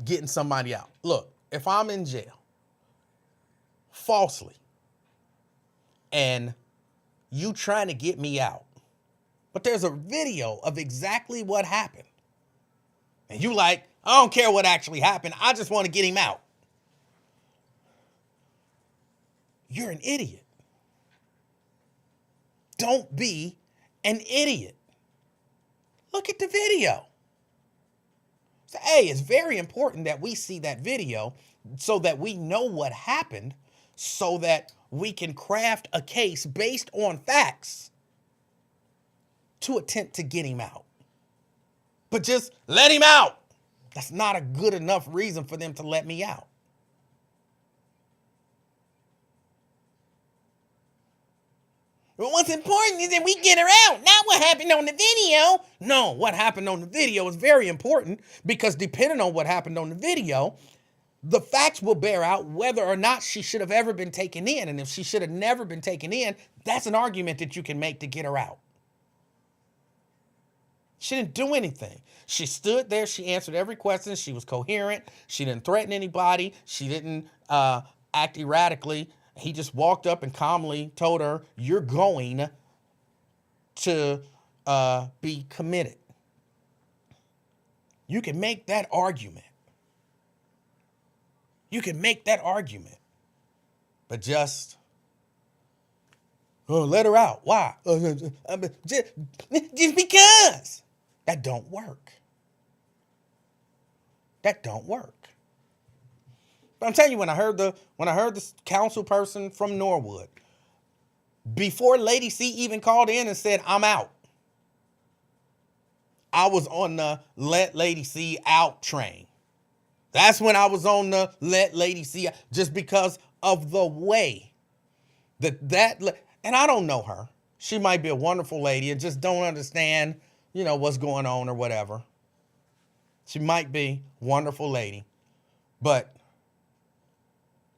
getting somebody out. Look, if I'm in jail falsely and you trying to get me out, but there's a video of exactly what happened, and you like, I don't care what actually happened, I just want to get him out. You're an idiot. Don't be an idiot. Look at the video. So, hey, it's very important that we see that video so that we know what happened, so that we can craft a case based on facts to attempt to get him out. But just let him out. That's not a good enough reason for them to let me out. But what's important is that we get her out, not what happened on the video. No, what happened on the video is very important, because depending on what happened on the video, the facts will bear out whether or not she should have ever been taken in. And if she should have never been taken in, that's an argument that you can make to get her out. She didn't do anything. She stood there. She answered every question. She was coherent. She didn't threaten anybody. She didn't act erratically. He just walked up and calmly told her, you're going to be committed. You can make that argument. You can make that argument. But just, oh, let her out. Why? Just because. That don't work. That don't work. But I'm telling you, when I heard the council person from Norwood, before Lady C even called in and said, I'm out, I was on the let Lady C out train. That's when I was on the let Lady C out, just because of the way that and I don't know her. She might be a wonderful lady and just don't understand, what's going on or whatever. She might be a wonderful lady, but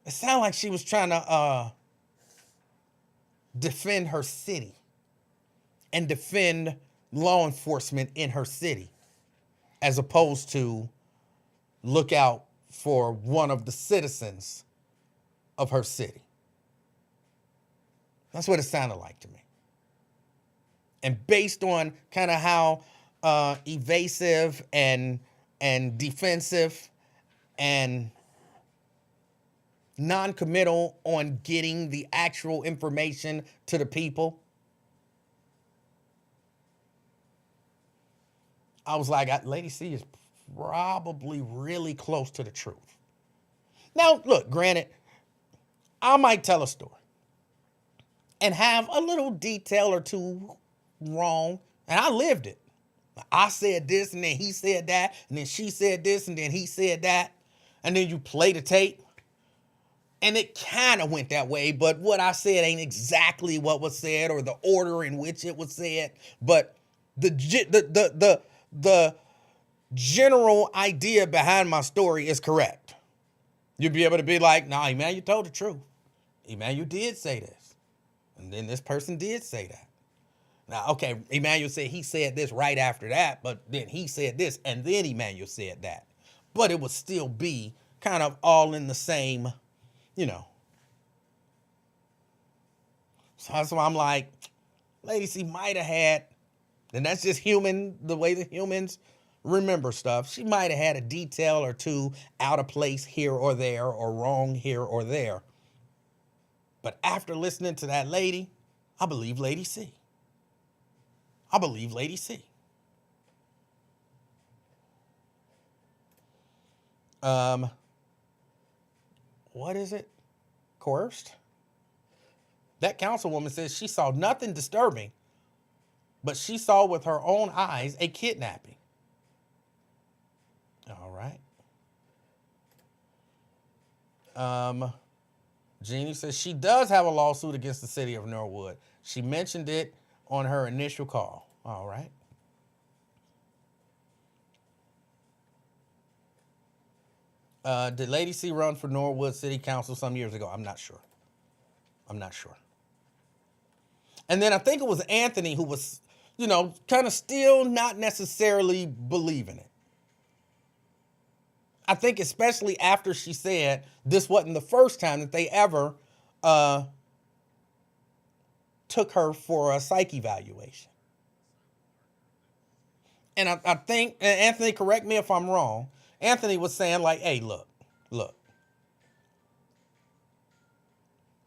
it sounded like she was trying to defend her city and defend law enforcement in her city, as opposed to look out for one of the citizens of her city. That's what it sounded like to me. And based on kind of how evasive and defensive and non-committal on getting the actual information to the people, I was like, Lady C is probably really close to the truth. Now, look, granted, I might tell a story and have a little detail or two wrong, and I lived it. I said this, and then he said that, and then she said this, and then he said that, and then you play the tape, and it kind of went that way, but what I said ain't exactly what was said or the order in which it was said, but the general idea behind my story is correct. You'll be able to be like, nah, Emanuel, you told the truth. Emanuel, you did say this. And then this person did say that. Now, okay, Emanuel said he said this right after that, but then he said this, and then Emanuel said that. But it would still be kind of all in the same, So that's why I'm like, Lady C might have had, and that's just human, the way that humans remember stuff. She might have had a detail or two out of place here or there, or wrong here or there. But after listening to that lady, I believe Lady C. I believe Lady C. What is it? Coerced? That councilwoman says she saw nothing disturbing, but she saw with her own eyes a kidnapping. All right. Jeannie says she does have a lawsuit against the city of Norwood. She mentioned it on her initial call. All right. Did Lady C run for Norwood City Council some years ago? I'm not sure. And then I think it was Anthony who was, kind of still not necessarily believing it. I think especially after she said this wasn't the first time that they ever uh, took her for a psych evaluation. And I think, and Anthony, correct me if I'm wrong, Anthony was saying, like, hey, look,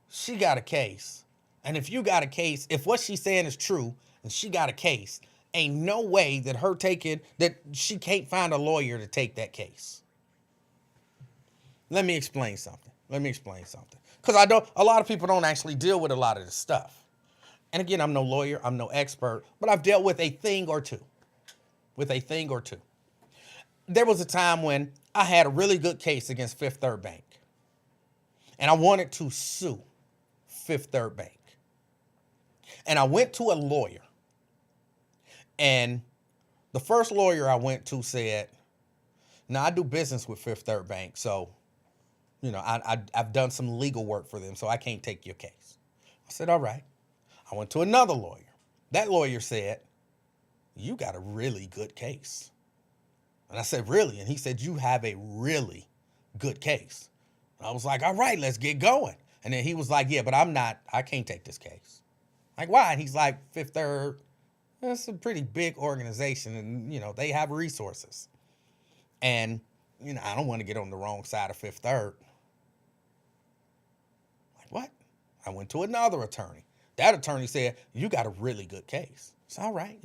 she got a case. And if you got a case, if what she's saying is true and she got a case, ain't no way that that she can't find a lawyer to take that case. Let me explain something. Because a lot of people don't actually deal with a lot of this stuff. And again, I'm no lawyer, I'm no expert, but I've dealt with a thing or two. There was a time when I had a really good case against Fifth Third Bank. And I wanted to sue Fifth Third Bank. And I went to a lawyer. And the first lawyer I went to said, now I do business with Fifth Third Bank, so, I've done some legal work for them, so I can't take your case. I said, all right. I went to another lawyer. That lawyer said, you got a really good case. And I said, really? And he said, you have a really good case. And I was like, all right, let's get going. And then he was like, yeah, but I can't take this case. Like, why? And he's like, Fifth Third, it's a pretty big organization and, they have resources. And, I don't want to get on the wrong side of Fifth Third. Like, what? I went to another attorney. That attorney said, you got a really good case. It's all right,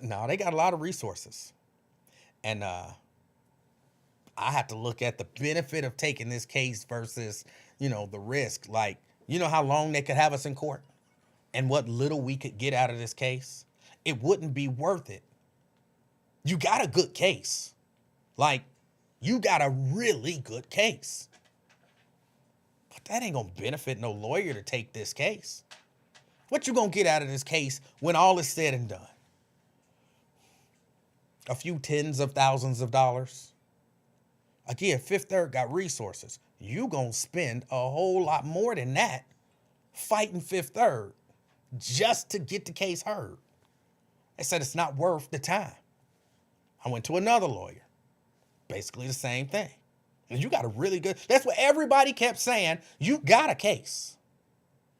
No, they got a lot of resources. And I have to look at the benefit of taking this case versus, the risk. Like, how long they could have us in court and what little we could get out of this case? It wouldn't be worth it. You got a good case. Like, you got a really good case. But that ain't going to benefit no lawyer to take this case. What you going to get out of this case when all is said and done? A few tens of thousands of dollars. Again, Fifth Third got resources. You going to spend a whole lot more than that fighting Fifth Third just to get the case heard. They said it's not worth the time. I went to another lawyer. Basically the same thing. And you got a really good, that's what everybody kept saying. You got a case.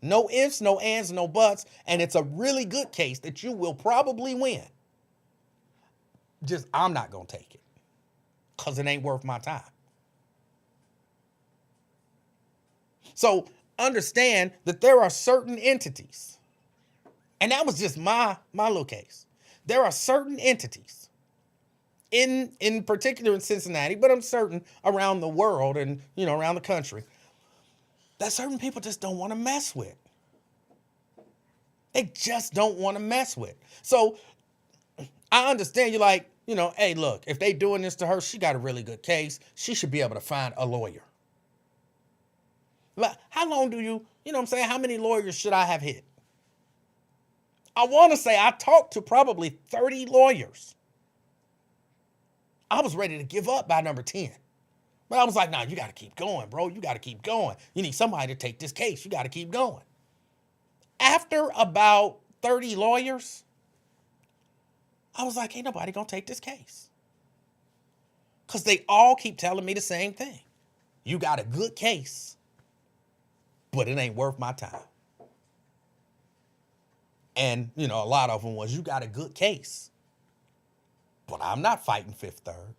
No ifs, no ands, no buts. And it's a really good case that you will probably win. Just, I'm not going to take it because it ain't worth my time. So understand that there are certain entities, and that was just my little case. There are certain entities in particular in Cincinnati, but I'm certain around the world and, around the country that certain people just don't want to mess with. They just don't want to mess with. So I understand you're like, hey, look, if they doing this to her, she got a really good case. She should be able to find a lawyer. But how long do you know what I'm saying? How many lawyers should I have hit? I want to say I talked to probably 30 lawyers. I was ready to give up by number 10. But I was like, no, you got to keep going, bro. You got to keep going. You need somebody to take this case. You got to keep going. After about 30 lawyers, I was like, ain't nobody going to take this case. Because they all keep telling me the same thing. You got a good case, but it ain't worth my time. And, a lot of them was, you got a good case, but I'm not fighting Fifth Third.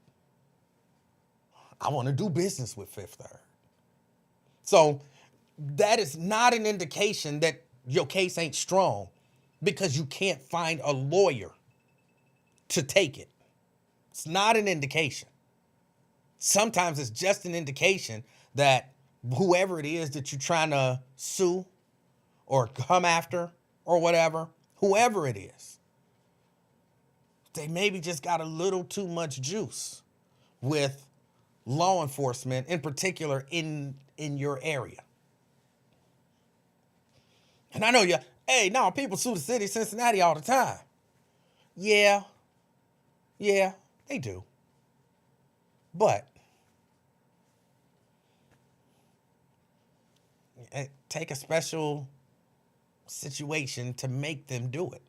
I want to do business with Fifth Third. So that is not an indication that your case ain't strong because you can't find a lawyer to take it. It's not an indication. Sometimes it's just an indication that whoever it is that you're trying to sue or come after or whatever, whoever it is, they maybe just got a little too much juice with law enforcement, in particular in your area. And I know people sue the city of Cincinnati all the time. Yeah, they do. But take a special situation to make them do it.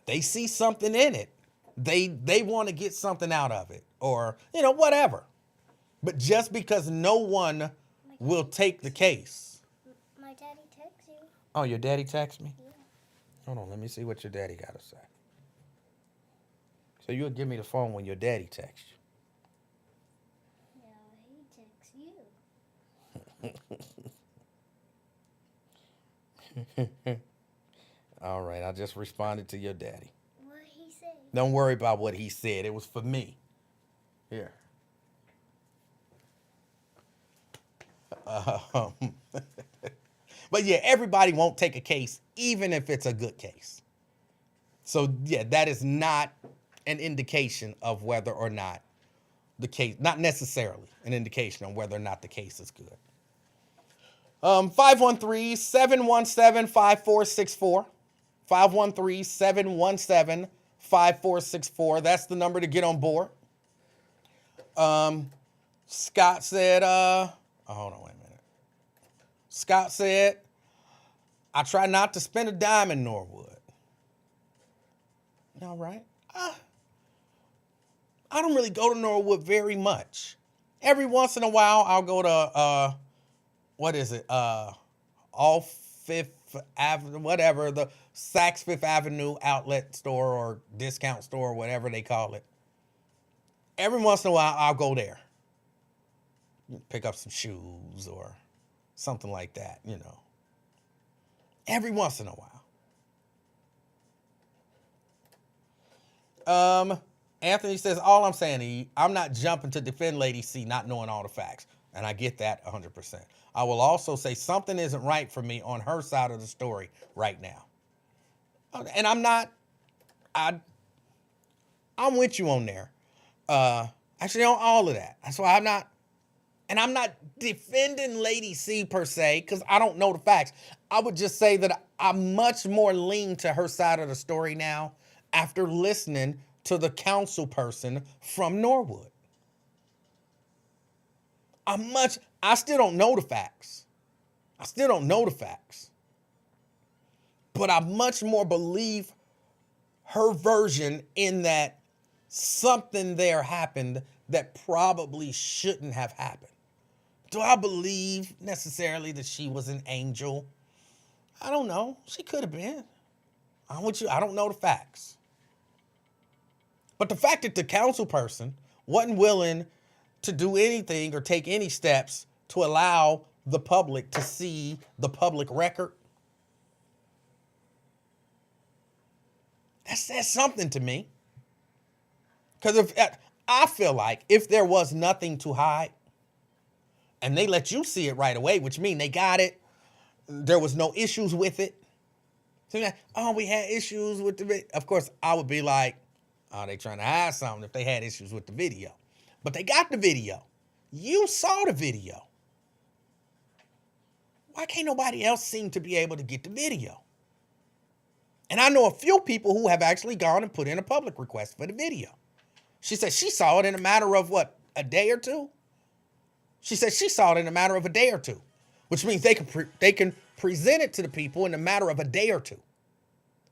They see something in it. They want to get something out of it, or whatever. But just because no one will take the case. My daddy texts you. Oh, your daddy texts me? Yeah. Hold on, let me see what your daddy got to say. So you'll give me the phone when your daddy texts Yeah, he texts you. All right, I just responded to your daddy. What he say? Don't worry about what he said. It was for me. Here. Um, but yeah, everybody won't take a case, even if it's a good case. So yeah, that is not an indication of whether or not the case, not necessarily an indication on whether or not the case is good. 513-717-5464. 513-717-5464. That's the number to get on board. Scott said, hold on, wait a minute. Scott said, I try not to spend a dime in Norwood. All right. I don't really go to Norwood very much. Every once in a while, I'll go to, what is it? All Fifth Avenue, whatever, the Saks Fifth Avenue outlet store or discount store, whatever they call it. Every once in a while, I'll go there. Pick up some shoes or something like that, Every once in a while. Anthony says, all I'm saying, I'm not jumping to defend Lady C not knowing all the facts. And I get that 100%. I will also say something isn't right for me on her side of the story right now. And I'm with you on there. Actually, on all of that. That's why I'm not defending Lady C per se, because I don't know the facts. I would just say that I'm much more lean to her side of the story now after listening to the council person from Norwood. I still don't know the facts. But I much more believe her version in that something there happened that probably shouldn't have happened. Do I believe necessarily that she was an angel? I don't know. She could have been. I don't know the facts. But the fact that the council person wasn't willing to do anything or take any steps to allow the public to see the public record, that says something to me. Because I feel like if there was nothing to hide and they let you see it right away, which means they got it, there was no issues with it. So you're like, oh, we had issues with the video. Of course, I would be like, oh, they trying to hide something if they had issues with the video. But they got the video. You saw the video. Why can't nobody else seem to be able to get the video? And I know a few people who have actually gone and put in a public request for the video. She said she saw it in a matter of a day or two? She said she saw it in a matter of a day or two, which means they can present it to the people in a matter of a day or two.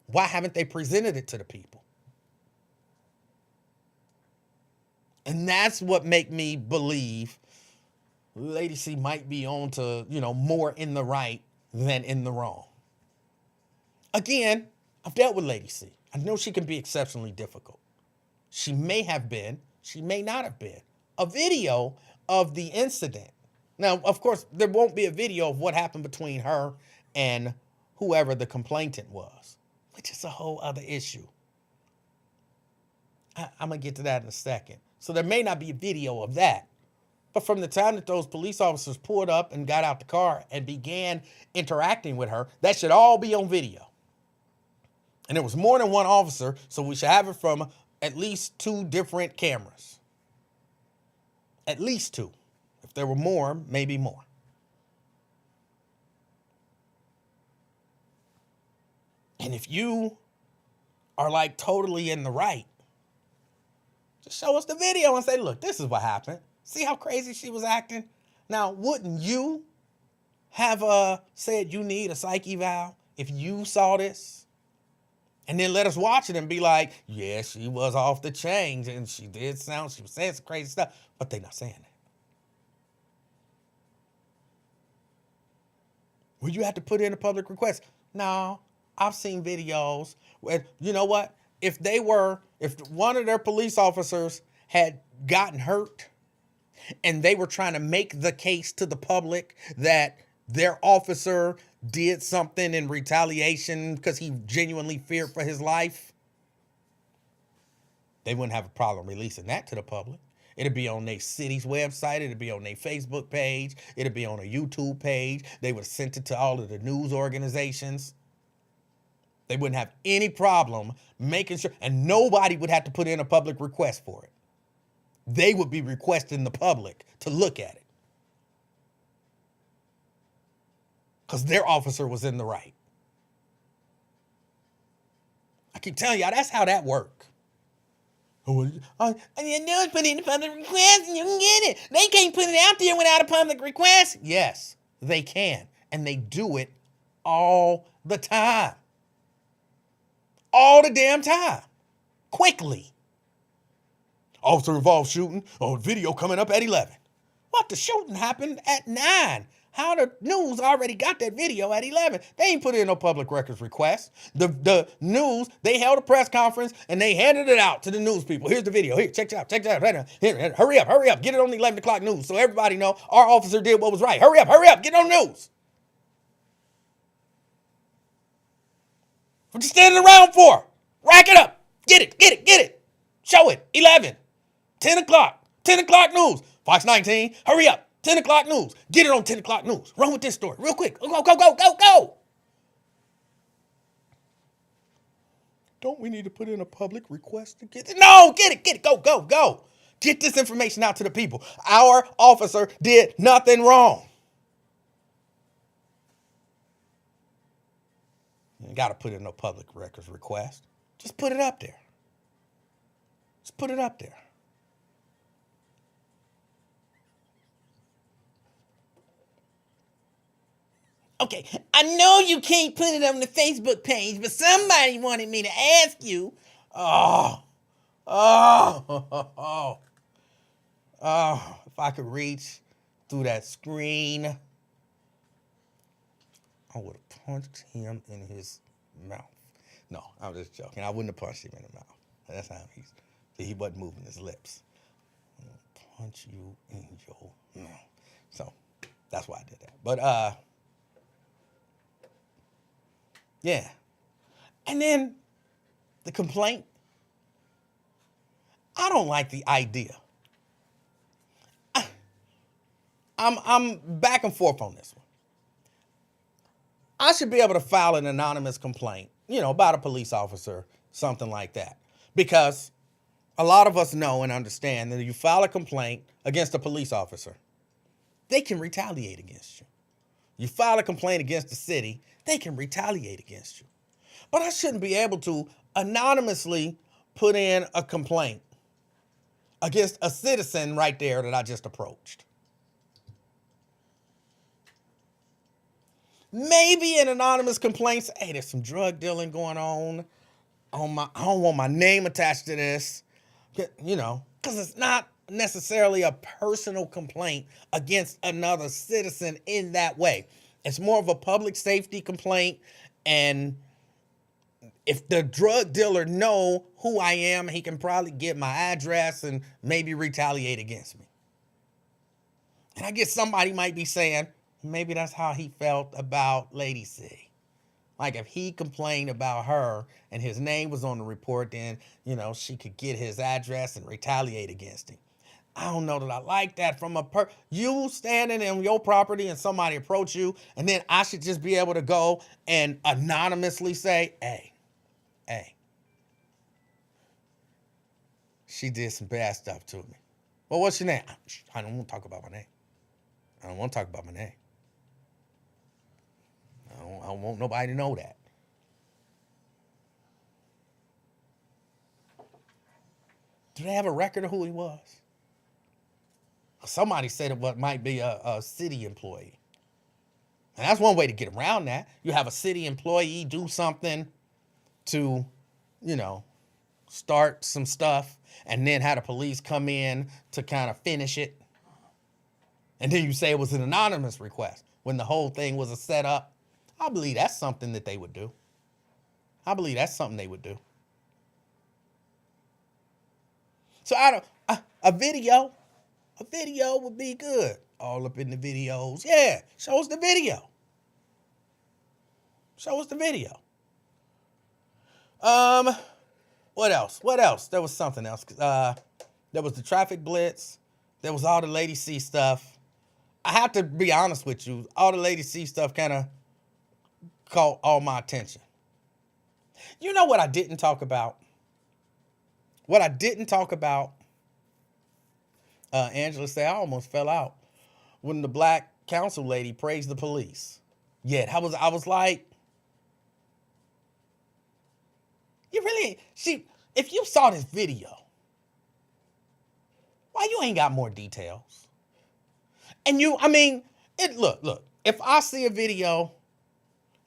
Why haven't they presented it to the people? And that's what make me believe Lady C might be on to, more in the right than in the wrong. Again, I've dealt with Lady C. I know she can be exceptionally difficult. She may have been, she may not have been, a video of the incident. Now, of course, there won't be a video of what happened between her and whoever the complainant was, which is a whole other issue. I'm going to get to that in a second. So there may not be a video of that. But from the time that those police officers pulled up and got out the car and began interacting with her, that should all be on video. And there was more than one officer, so we should have it from at least 2 different cameras. At least 2. If there were more, maybe more. And if you are like totally in the right, just show us the video and say, look, this is what happened. See how crazy she was acting? Now, wouldn't you have said you need a psych eval if you saw this? And then let us watch it and be like, yeah, she was off the chain and she was saying some crazy stuff, but they're not saying that. Well, you have to put in a public request. No, I've seen videos where, you know what? If one of their police officers had gotten hurt and they were trying to make the case to the public that their officer did something in retaliation because he genuinely feared for his life, they wouldn't have a problem releasing that to the public. It'd be on their city's website. It'd be on their Facebook page. It'd be on a YouTube page. They would have sent it to all of the news organizations. They wouldn't have any problem making sure, and nobody would have to put in a public request for it. They would be requesting the public to look at it because their officer was in the right. I keep telling y'all, that's how that works. Oh, you know, put in a public request and you can get it. They can't put it out there without a public request. Yes, they can. And they do it all the time. All the damn time. Quickly. Officer involved shooting. Oh, video coming up at 11. What? The shooting happened at 9. How the news already got that video at 11? They ain't put in no public records request. The news, they held a press conference and they handed it out to the news people. Here's the video. Here, check it out. Check it out. Right now. Here, hurry up. Get it on the 11 o'clock news so everybody know our officer did what was right. Hurry up. Get it on the news. What you standing around for? Rack it up. Get it. Show it. 11. 10 o'clock. 10 o'clock news. Fox 19. Hurry up. 10 o'clock news. Get it on 10 o'clock news. Run with this story real quick. Go. Don't we need to put in a public request to get it? No, get it. Go. Get this information out to the people. Our officer did nothing wrong. You ain't got to put in no public records request. Just put it up there. Okay, I know you can't put it on the Facebook page, but somebody wanted me to ask you. Oh, if I could reach through that screen, I would have punched him in his mouth. No, I'm just joking. I wouldn't have punched him in the mouth. That's how he wasn't moving his lips. I'm gonna punch you in your mouth. So that's why I did that. But yeah. And then the complaint. I don't like the idea. I'm back and forth on this one. I should be able to file an anonymous complaint, about a police officer, something like that. Because a lot of us know and understand that if you file a complaint against a police officer, they can retaliate against you. You file a complaint against the city, they can retaliate against you. But I shouldn't be able to anonymously put in a complaint against a citizen right there that I just approached. Maybe an anonymous complaint, say, hey, there's some drug dealing going on. I don't want my name attached to this, because it's not necessarily a personal complaint against another citizen in that way. It's more of a public safety complaint, and if the drug dealer know who I am, he can probably get my address and maybe retaliate against me. And I guess somebody might be saying, maybe that's how he felt about Lady C. Like if he complained about her and his name was on the report, then, she could get his address and retaliate against him. I don't know that I like that from you standing in your property and somebody approach you, and then I should just be able to go and anonymously say, hey, she did some bad stuff to me. Well, what's your name? I don't want to talk about my name. I don't want nobody to know that. Do they have a record of who he was? Somebody said it might be a city employee. And that's one way to get around that. You have a city employee do something to, you know, start some stuff and then have the police come in to kind of finish it. And then you say it was an anonymous request when the whole thing was a setup. I believe that's something that they would do. I believe that's something they would do. So a video would be good. All up in the videos. Yeah, show us the video. Show us the video. What else? What else? There was something else. There was the traffic blitz. There was all the Lady C stuff. I have to be honest with you. All the Lady C stuff kind of caught all my attention. You know what I didn't talk about? What I didn't talk about, Angela said, I almost fell out when the black council lady praised the police. Yeah, I was like, you really, if you saw this video, why you ain't got more details? And look, if I see a video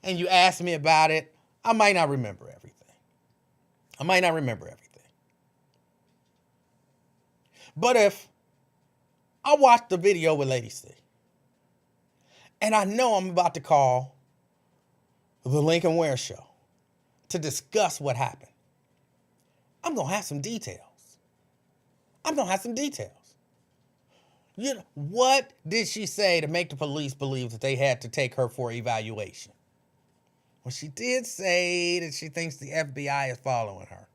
and you ask me about it, I might not remember everything. But if I watch the video with Lady C and I know I'm about to call the Lincoln Ware Show to discuss what happened, I'm going to have some details. You know, what did she say to make the police believe that they had to take her for evaluation? Well, she did say that she thinks the FBI is following her.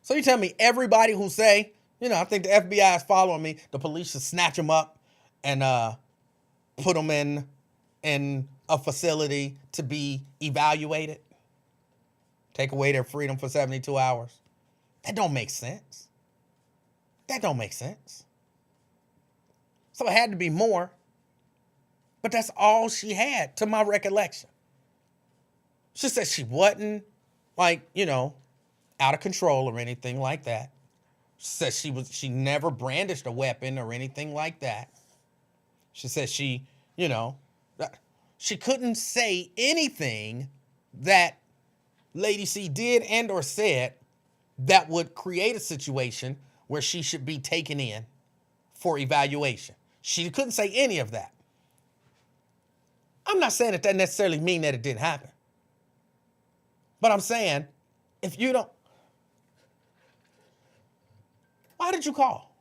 So you tell me everybody who say, I think the FBI is following me, the police should snatch them up and put them in a facility to be evaluated? Take away their freedom for 72 hours? That don't make sense. So it had to be more. But that's all she had, to my recollection. She said she wasn't, out of control or anything like that. She said she never brandished a weapon or anything like that. She said she couldn't say anything that Lady C did and or said that would create a situation where she should be taken in for evaluation. She couldn't say any of that. I'm not saying that necessarily mean that it didn't happen. But I'm saying, if you don't, why did you call?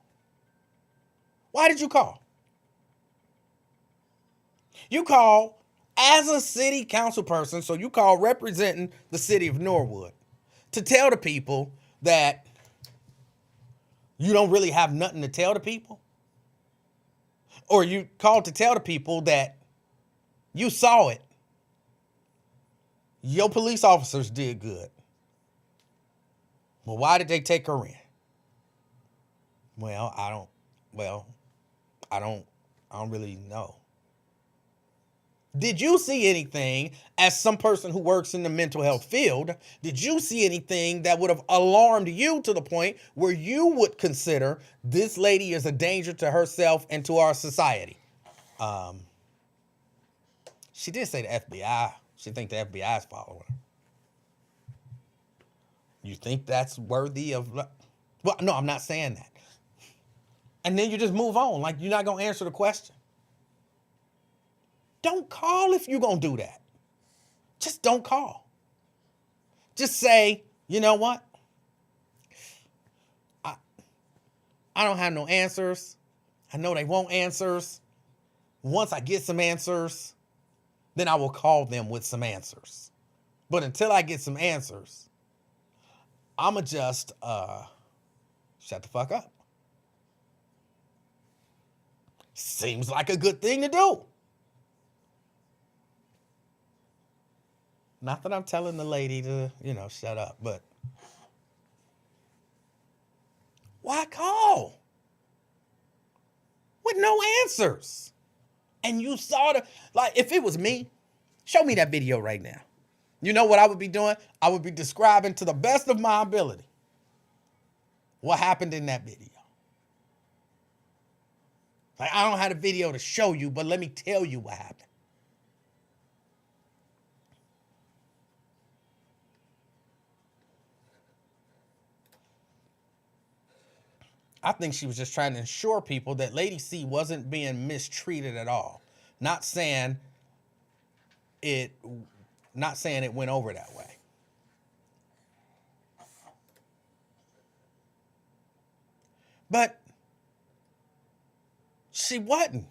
You call as a city council person, so you call representing the city of Norwood to tell the people that you don't really have nothing to tell the people? Or you called to tell the people that you saw it. Your police officers did good. Well, why did they take her in? Well, I don't really know. Did you see anything, as some person who works in the mental health field, did you see anything that would have alarmed you to the point where you would consider this lady is a danger to herself and to our society? She did say the FBI. She think the FBI is following her. You think that's worthy of... Well, no, I'm not saying that. And then you just move on, like you're not going to answer the question. Don't call if you're going to do that. Just don't call. Just say, you know what? I don't have no answers. I know they want answers. Once I get some answers, then I will call them with some answers. But until I get some answers, I'ma just shut the fuck up. Seems like a good thing to do. Not that I'm telling the lady to, shut up, but why call with no answers? And you saw if it was me, show me that video right now. You know what I would be doing? I would be describing to the best of my ability what happened in that video. I don't have a video to show you, but let me tell you what happened. I think she was just trying to ensure people that Lady C wasn't being mistreated at all. Not saying it not saying it went over that way. But she wasn't.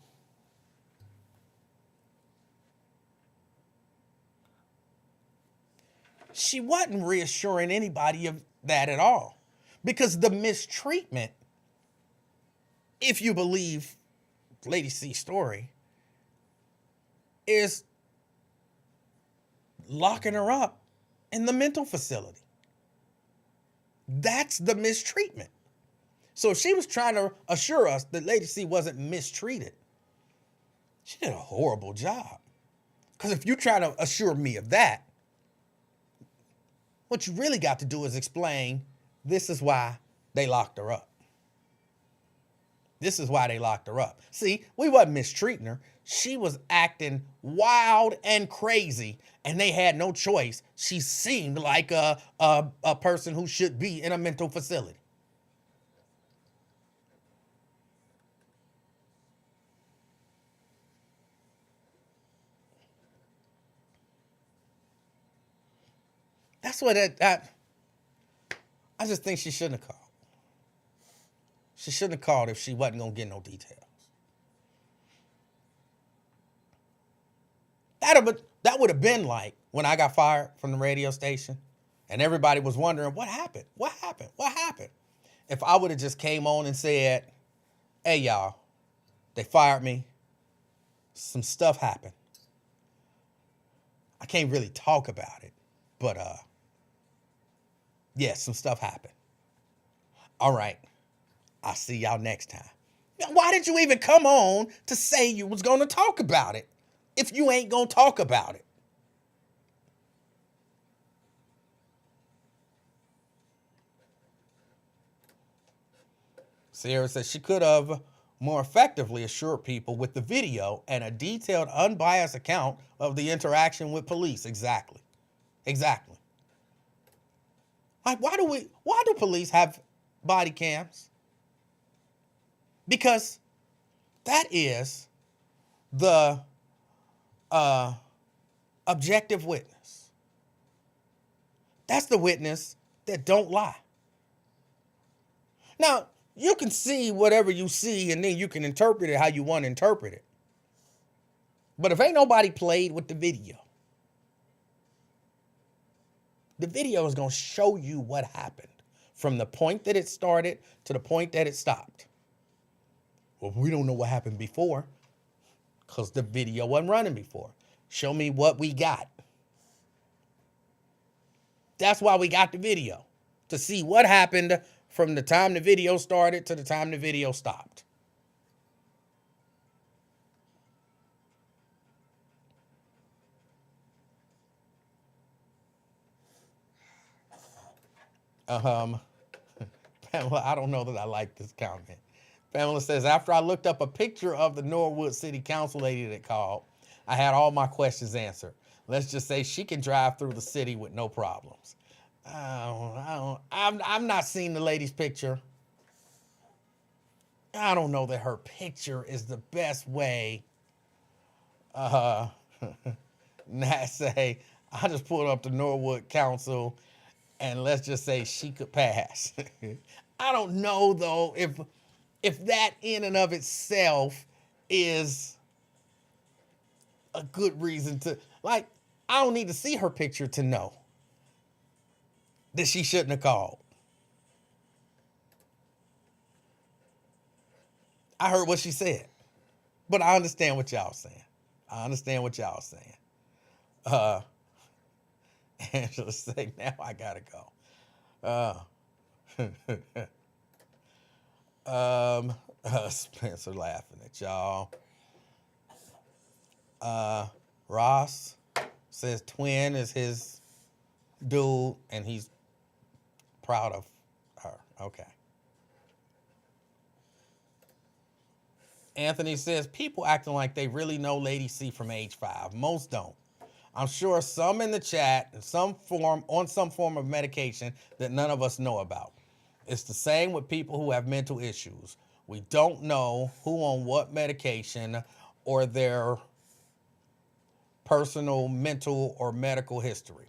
She wasn't reassuring anybody of that at all. Because the mistreatment, if you believe Lady C's story, is locking her up in the mental facility. That's the mistreatment. So if she was trying to assure us that Lady C wasn't mistreated, she did a horrible job. Because if you try to assure me of that, what you really got to do is explain this is why they locked her up. This is why they locked her up. See, we wasn't mistreating her. She was acting wild and crazy, and they had no choice. She seemed like a person who should be in a mental facility. That's what I just think she shouldn't have called. She shouldn't have called if she wasn't going to get no details. That would have been like when I got fired from the radio station and everybody was wondering, what happened? What happened? What happened? If I would have just came on and said, hey, y'all, they fired me. Some stuff happened. I can't really talk about it, but yeah, some stuff happened. All right. I'll see y'all next time. Now, why did you even come on to say you was going to talk about it if you ain't going to talk about it? Sierra says she could have more effectively assured people with the video and a detailed, unbiased account of the interaction with police. Exactly. Exactly. Like, why do police have body cams? Because that is the objective witness. That's the witness that don't lie. Now, you can see whatever you see and then you can interpret it how you want to interpret it. But if ain't nobody played with the video is going to show you what happened from the point that it started to the point that it stopped. Well, we don't know what happened before because the video wasn't running before. Show me what we got. That's why we got the video, to see what happened from the time the video started to the time the video stopped. Pamela, I don't know that I like this comment. Pamela says, after I looked up a picture of the Norwood City Council lady that called, I had all my questions answered. Let's just say she can drive through the city with no problems. I've not seen the lady's picture. I don't know that her picture is the best way. Not say, I just pulled up the Norwood Council and let's just say she could pass. I don't know though if that in and of itself is a good reason to, like, I don't need to see her picture to know that she shouldn't have called. I heard what she said, but I understand what y'all saying. Angela say, now I gotta go. Spencer laughing at y'all. Ross says twin is his dude and he's proud of her. Okay. Anthony says people acting like they really know Lady C from age 5. Most don't. I'm sure some in the chat on some form of medication that none of us know about. It's the same with people who have mental issues. We don't know who on what medication or their personal mental or medical history.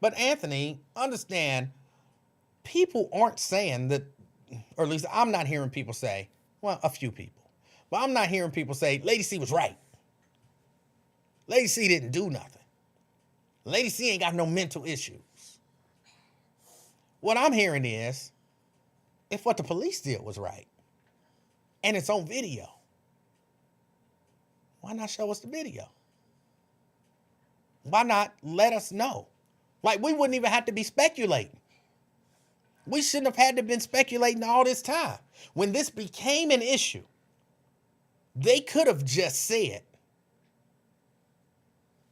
But Anthony, understand, people aren't saying that, or at least I'm not hearing people say, well, a few people, but I'm not hearing people say, Lady C was right. Lady C didn't do nothing. Lady C ain't got no mental issues. What I'm hearing is, if what the police did was right, and it's on video, why not show us the video? Why not let us know? Like, we wouldn't even have to be speculating. We shouldn't have had to been speculating all this time. When this became an issue, they could have just said,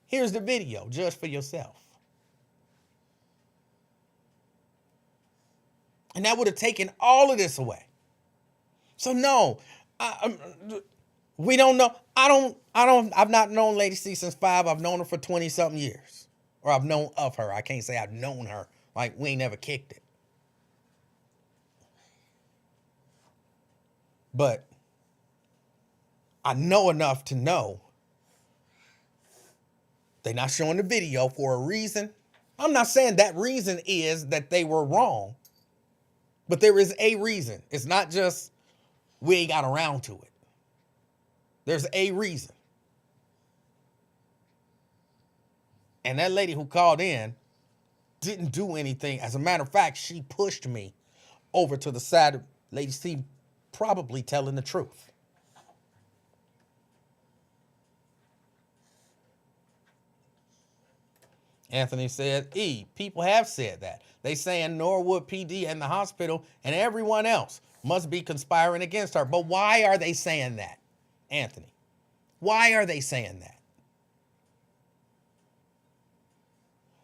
here's the video, judge for yourself. And that would have taken all of this away. So no, we don't know. I've not known Lady C since 5. I've known her for 20 something years. Or I've known of her. I can't say I've known her. Like, we ain't never kicked it. But I know enough to know they're not showing the video for a reason. I'm not saying that reason is that they were wrong, but there is a reason. It's not just we ain't got around to it. There's a reason. And that lady who called in didn't do anything. As a matter of fact, she pushed me over to the side of Lady C probably telling the truth. Anthony said, people have said that. They saying Norwood PD and the hospital and everyone else must be conspiring against her. But why are they saying that, Anthony? Why are they saying that?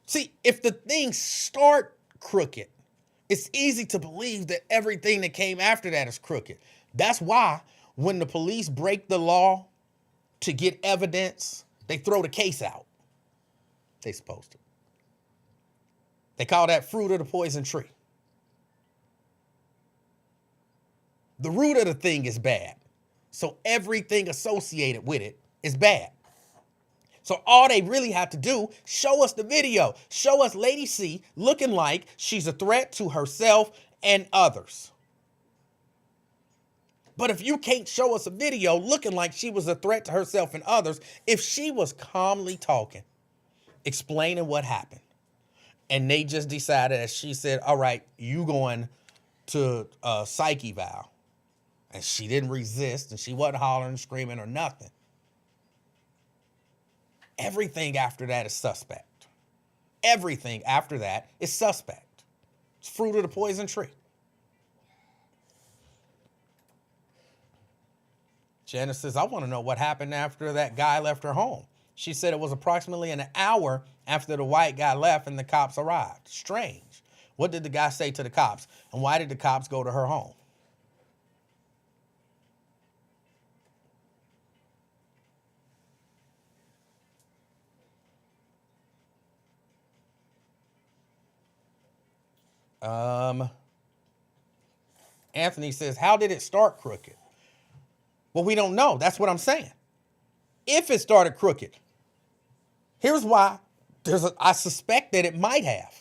See, if the things start crooked, it's easy to believe that everything that came after that is crooked. That's why when the police break the law to get evidence, they throw the case out. They supposed to. They call that fruit of the poison tree. The root of the thing is bad. So everything associated with it is bad. So all they really have to do, show us the video. Show us Lady C looking like she's a threat to herself and others. But if you can't show us a video looking like she was a threat to herself and others, if she was calmly talking, explaining what happened, and they just decided, as she said, all right, you going to a psych eval, and she didn't resist, and she wasn't hollering, screaming, or nothing, everything after that is suspect. Everything after that is suspect. It's fruit of the poison tree. Janice says, I want to know what happened after that guy left her home. She said it was approximately an hour after the white guy left and the cops arrived. Strange. What did the guy say to the cops? And why did the cops go to her home? Anthony says, how did it start crooked? Well, we don't know. That's what I'm saying. If it started crooked, here's why. I suspect that it might have.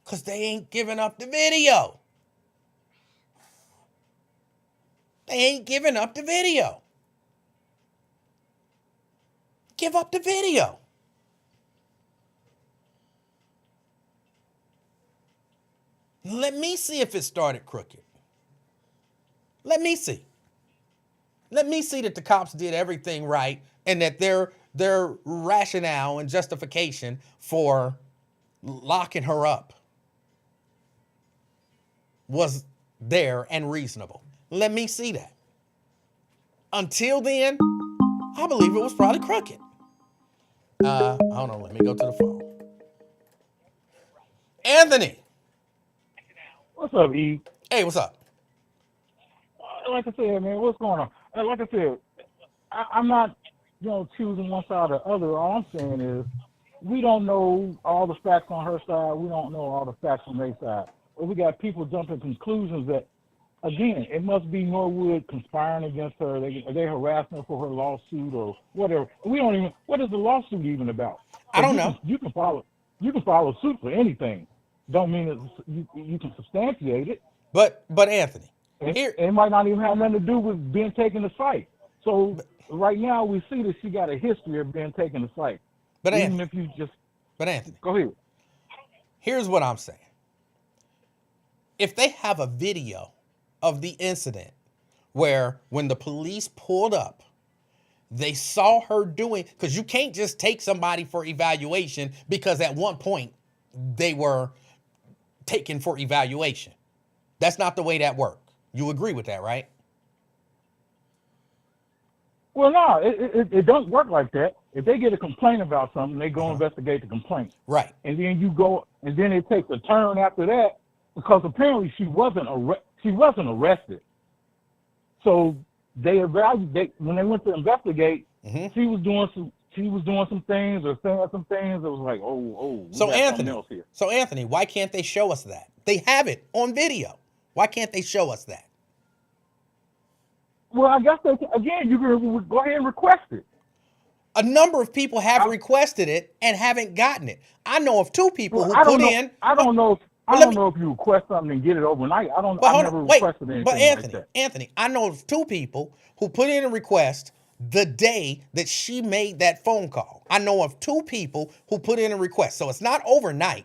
Because they ain't giving up the video. They ain't giving up the video. Give up the video. Let me see if it started crooked. Let me see. Let me see that the cops did everything right and that their rationale and justification for locking her up was there and reasonable. Let me see that. Until then, I believe it was probably crooked. Hold on, let me go to the phone. Anthony. What's up, E? Hey, what's up? Like I said, man, what's going on? Like I said, I'm not, choosing one side or the other. All I'm saying is we don't know all the facts on her side. We don't know all the facts on their side. we got people jumping conclusions that, again, it must be Norwood conspiring against her. They harassing her for her lawsuit or whatever. We don't even. What is the lawsuit even about? I don't know. You can file a suit for anything. Don't mean that you can substantiate it. But Anthony, here It might not even have nothing to do with being taken to fight. So right now we see that she got a history of being taken to fight. but Even Anthony, if you just but Anthony, go ahead. here's what I'm saying. If they have a video of the incident where when the police pulled up, they saw her doing, because you can't just take somebody for evaluation because at one point they were taken for evaluation. That's not the way that works. You agree with that, right? Well, no, it doesn't work like that. If they get a complaint about something, they go investigate the complaint, Right. and then then it takes a turn after that because apparently she wasn't arrested. So they evaluate when they went to investigate. Mhm. She was doing some things or saying some things. It was like, we So got something Anthony, else here. why can't they show us that? They have it on video. Why can't they show us that? Well, I guess again, you can go ahead and request it. A number of people have requested it and haven't gotten it. I know of two people Well, who I don't put know. in. I don't know. let If me- you request something and get it overnight. I But I've hold never on, wait. requested anything But Anthony, like that. Anthony, I know of two people who put in a request the day that she made that phone call. I know of two people who put in a request. So it's not overnight.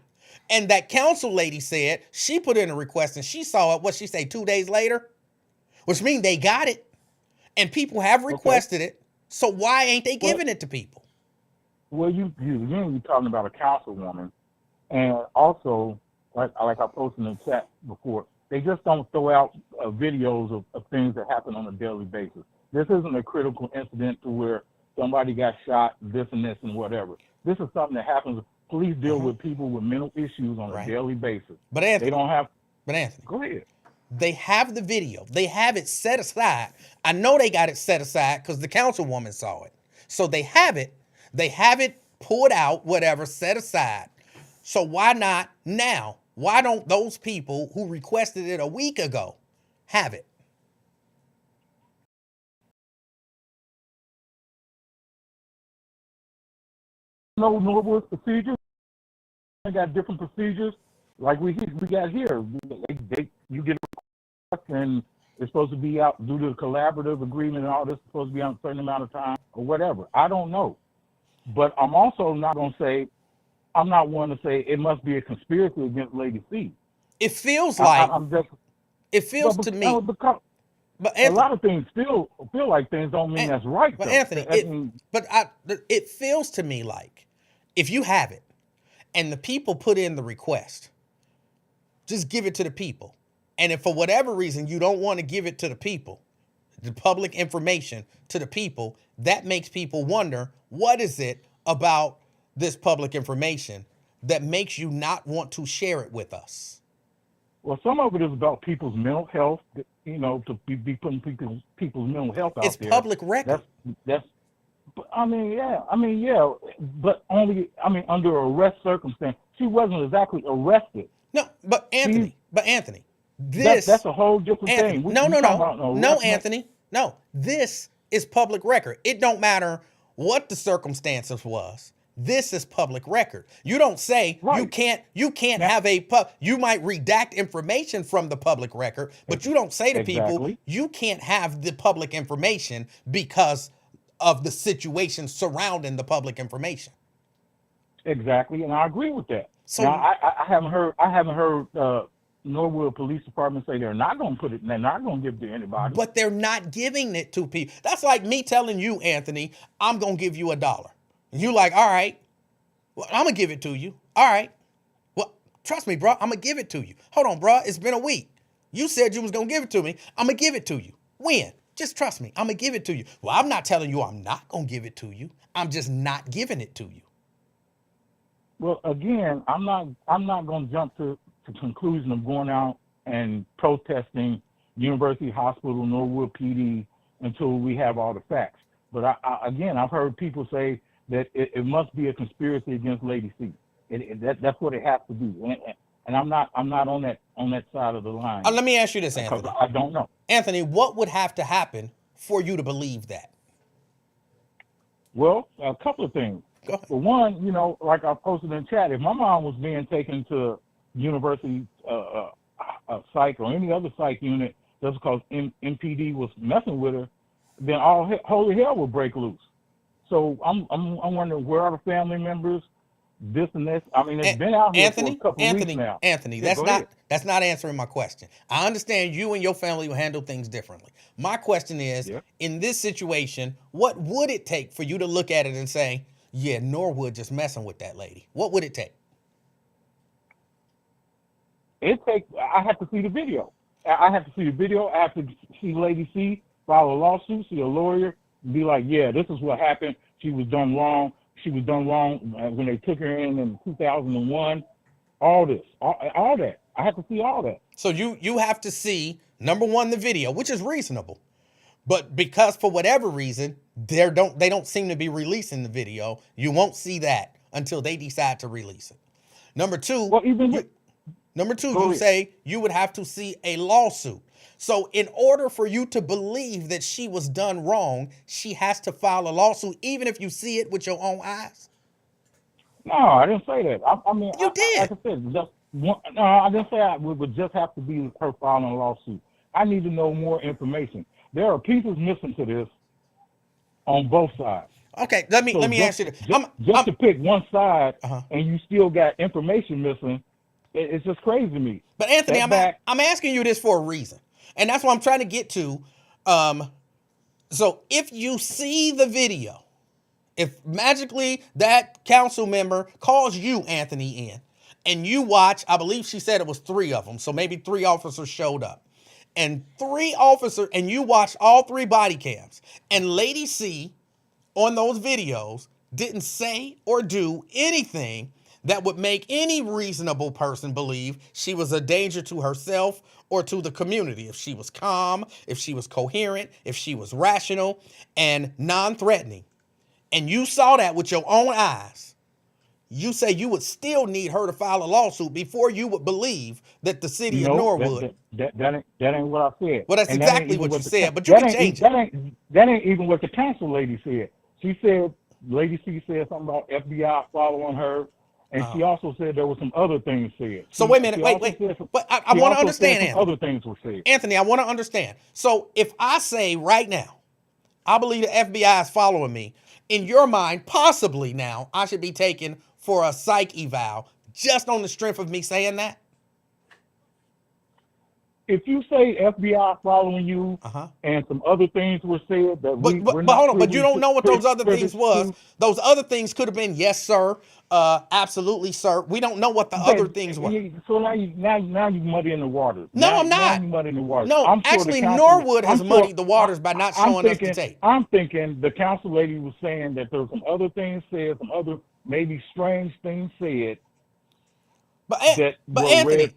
And that council lady said she put in a request and she saw it, what she say, 2 days later? Which means they got it. And people have requested it. So why ain't they giving it to people? Well, you're talking about a councilwoman, and also like I posted in the chat before, they just don't throw out videos of things that happen on a daily basis. This isn't a critical incident to where somebody got shot, this and whatever. This is something that happens. Police deal with people with mental issues on a daily basis. But Anthony, They don't have. But Anthony, Go ahead. they have the video. They have it set aside. I know they got it set aside because the councilwoman saw it. So they have it. They have it pulled out, whatever, set aside. So why not now? Why don't those people who requested it a week ago have it? No Norwood's procedures. They got different procedures like we got here. You get a request and it's supposed to be out due to the collaborative agreement and all this, supposed to be on a certain amount of time or whatever. I don't know. But I'm also not going to say, I'm not one to say it must be a conspiracy against Lady C. It feels like, I'm just, it feels to me. Because But a Anthony, lot of things feel like things don't mean that's right. But though. Anthony, I mean, it feels to me like if you have it and the people put in the request, just give it to the people. And if for whatever reason you don't want to give it to the people, the public information to the people, that makes people wonder, what is it about this public information that makes you not want to share it with us? well, some of it is about people's mental health, to be putting people's mental health out It's there. public record. That's. I mean, yeah, but only, under arrest circumstance. She wasn't exactly arrested. No, but Anthony, this that's a whole different Anthony, thing. No, Anthony, no. This is public record. It don't matter what the circumstances was. This is public record. You don't say you can't have you might redact information from the public record, but you don't say to people you can't have the public information because of the situation surrounding the public information. Exactly, and I agree with that. So now, I haven't heard Norwood Police Department say they're not going to put it, they're not going to give it to anybody. But they're not giving it to people. That's like me telling you, Anthony, I'm going to give you $1. And you like, all right, well, I'm going to give it to you. All right. Well, trust me, bro, I'm going to give it to you. Hold on, bro. It's been a week. You said you was going to give it to me. I'm going to give it to you. When? Just trust me. I'm going to give it to you. Well, I'm not telling you I'm not going to give it to you. I'm just not giving it to you. Well, again, I'm not going to jump to the conclusion of going out and protesting University Hospital, Norwood PD until we have all the facts. But I've heard people say that it must be a conspiracy against Lady C. That's what it has to be. and I'm not on that side of the line Let me ask you this, because Anthony. I don't know. Anthony, what would have to happen for you to believe that? Well, a couple of things. Go ahead. For one, like I posted in chat, if my mom was being taken to university psych or any other psych unit just because MPD was messing with her, then holy hell would break loose. So I'm wondering, where are the family members? This and this. I mean, it's been out here for a couple of weeks now. Anthony, Yeah, go ahead. that's not answering my question. I understand you and your family will handle things differently. My question is, Yeah. in this situation, what would it take for you to look at it and say, yeah, Norwood just messing with that lady? What would it take? I have to see the video. I have to see the video. I have to see Lady C file a lawsuit, see a lawyer, be like, yeah, this is what happened. She was done wrong. She was done wrong when they took her in 2001. All this, all that. I have to see all that. So you have to see, number one, the video, which is reasonable. But because for whatever reason, they don't seem to be releasing the video, you won't see that until they decide to release it. Number two, Well, even with, you say you would have to see a lawsuit. So in order for you to believe that she was done wrong, she has to file a lawsuit, even if you see it with your own eyes? no, I didn't say that. I mean, You did. Like I said, no, I didn't say it would just have to be her filing a lawsuit. I need to know more information. There are pieces missing to this on both sides. Okay, let me ask you this. Just to pick one side Uh-huh. and you still got information missing, it's just crazy to me. But Anthony, Step I'm back. asking you this for a reason. And that's what I'm trying to get to. So if you see the video, if magically that council member calls you, Anthony, in, and you watch, I believe she said it was 3 of them, so maybe 3 officers showed up. And you watch all 3 body cams, and Lady C on those videos didn't say or do anything that would make any reasonable person believe she was a danger to herself or to the community. If she was calm, if she was coherent, if she was rational and non-threatening, and you saw that with your own eyes, you say you would still need her to file a lawsuit before you would believe that the city of Norwood. That ain't what I said. Well, that's And that ain't exactly even what you the said, coun- but you that can ain't- change it. That ain't even what the council lady said. She said, Lady C said something about FBI following her, and she also said there were some other things said. So wait a minute, wait. But I want to understand, Anthony. Other things were said. Anthony, I want to understand. So if I say right now, I believe the FBI is following me, in your mind, possibly now, I should be taken for a psych eval just on the strength of me saying that? If you say FBI following you and some other things were said that we're But not hold on, but you don't know what those other things privileged was. to. Those other things could have been, yes, sir, absolutely, sir. We don't know what the other things were. So now you muddy in the waters. No, I'm Now not. you muddy in the waters. No, I'm sure actually, the council, Norwood has muddied the waters by not showing us the tape. I'm thinking the council lady was saying that there were some other things said, some other maybe strange things said. But Anthony,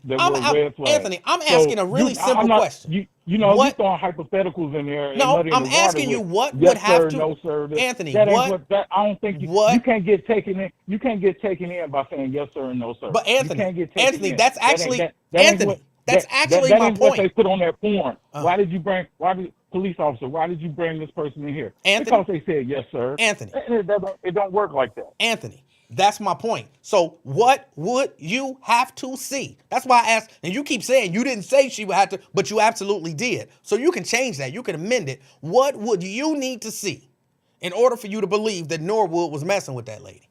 I'm asking a really simple question. You're throwing hypotheticals in there. No, and I'm asking you what yes, would have sir, to. No, sir. Anthony, I don't think what? You can't get taken in. You can't get taken in by saying yes, sir, and no, sir. But Anthony, you can't get taken Anthony, in. that's actually Anthony. That's actually that my ain't what they point. put on that form. Why did police officer? Why did you bring this person in here? Anthony, because they said yes, sir. Anthony, it don't work like that. Anthony. That's my point. So what would you have to see? That's why I asked, and you keep saying you didn't say she would have to, but you absolutely did. So you can change that. You can amend it. What would you need to see in order for you to believe that Norwood was messing with that lady?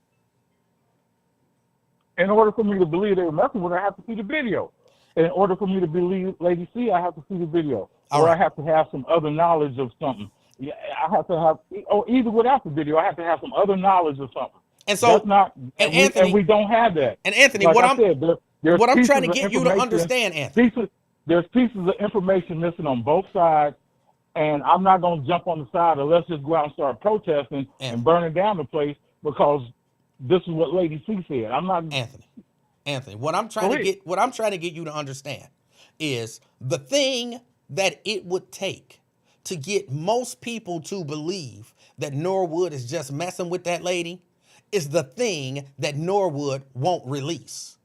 In order for me to believe they were messing with her, I have to see the video. In order for me to believe Lady C, I have to see the video. Or I have to have some other knowledge of something. Yeah, I have to have, or either without the video, I have to have some other knowledge of something. And so, that's not, and we don't have that. And Anthony, like what I'm trying to get you to understand, Anthony. There's pieces of information missing on both sides, and I'm not going to jump on the side of let's just go out and start protesting and burning down the place because this is what Lady C said. I'm not Anthony, what I'm trying to get you to understand is the thing that it would take to get most people to believe that Norwood is just messing with that lady is the thing that Norwood won't release.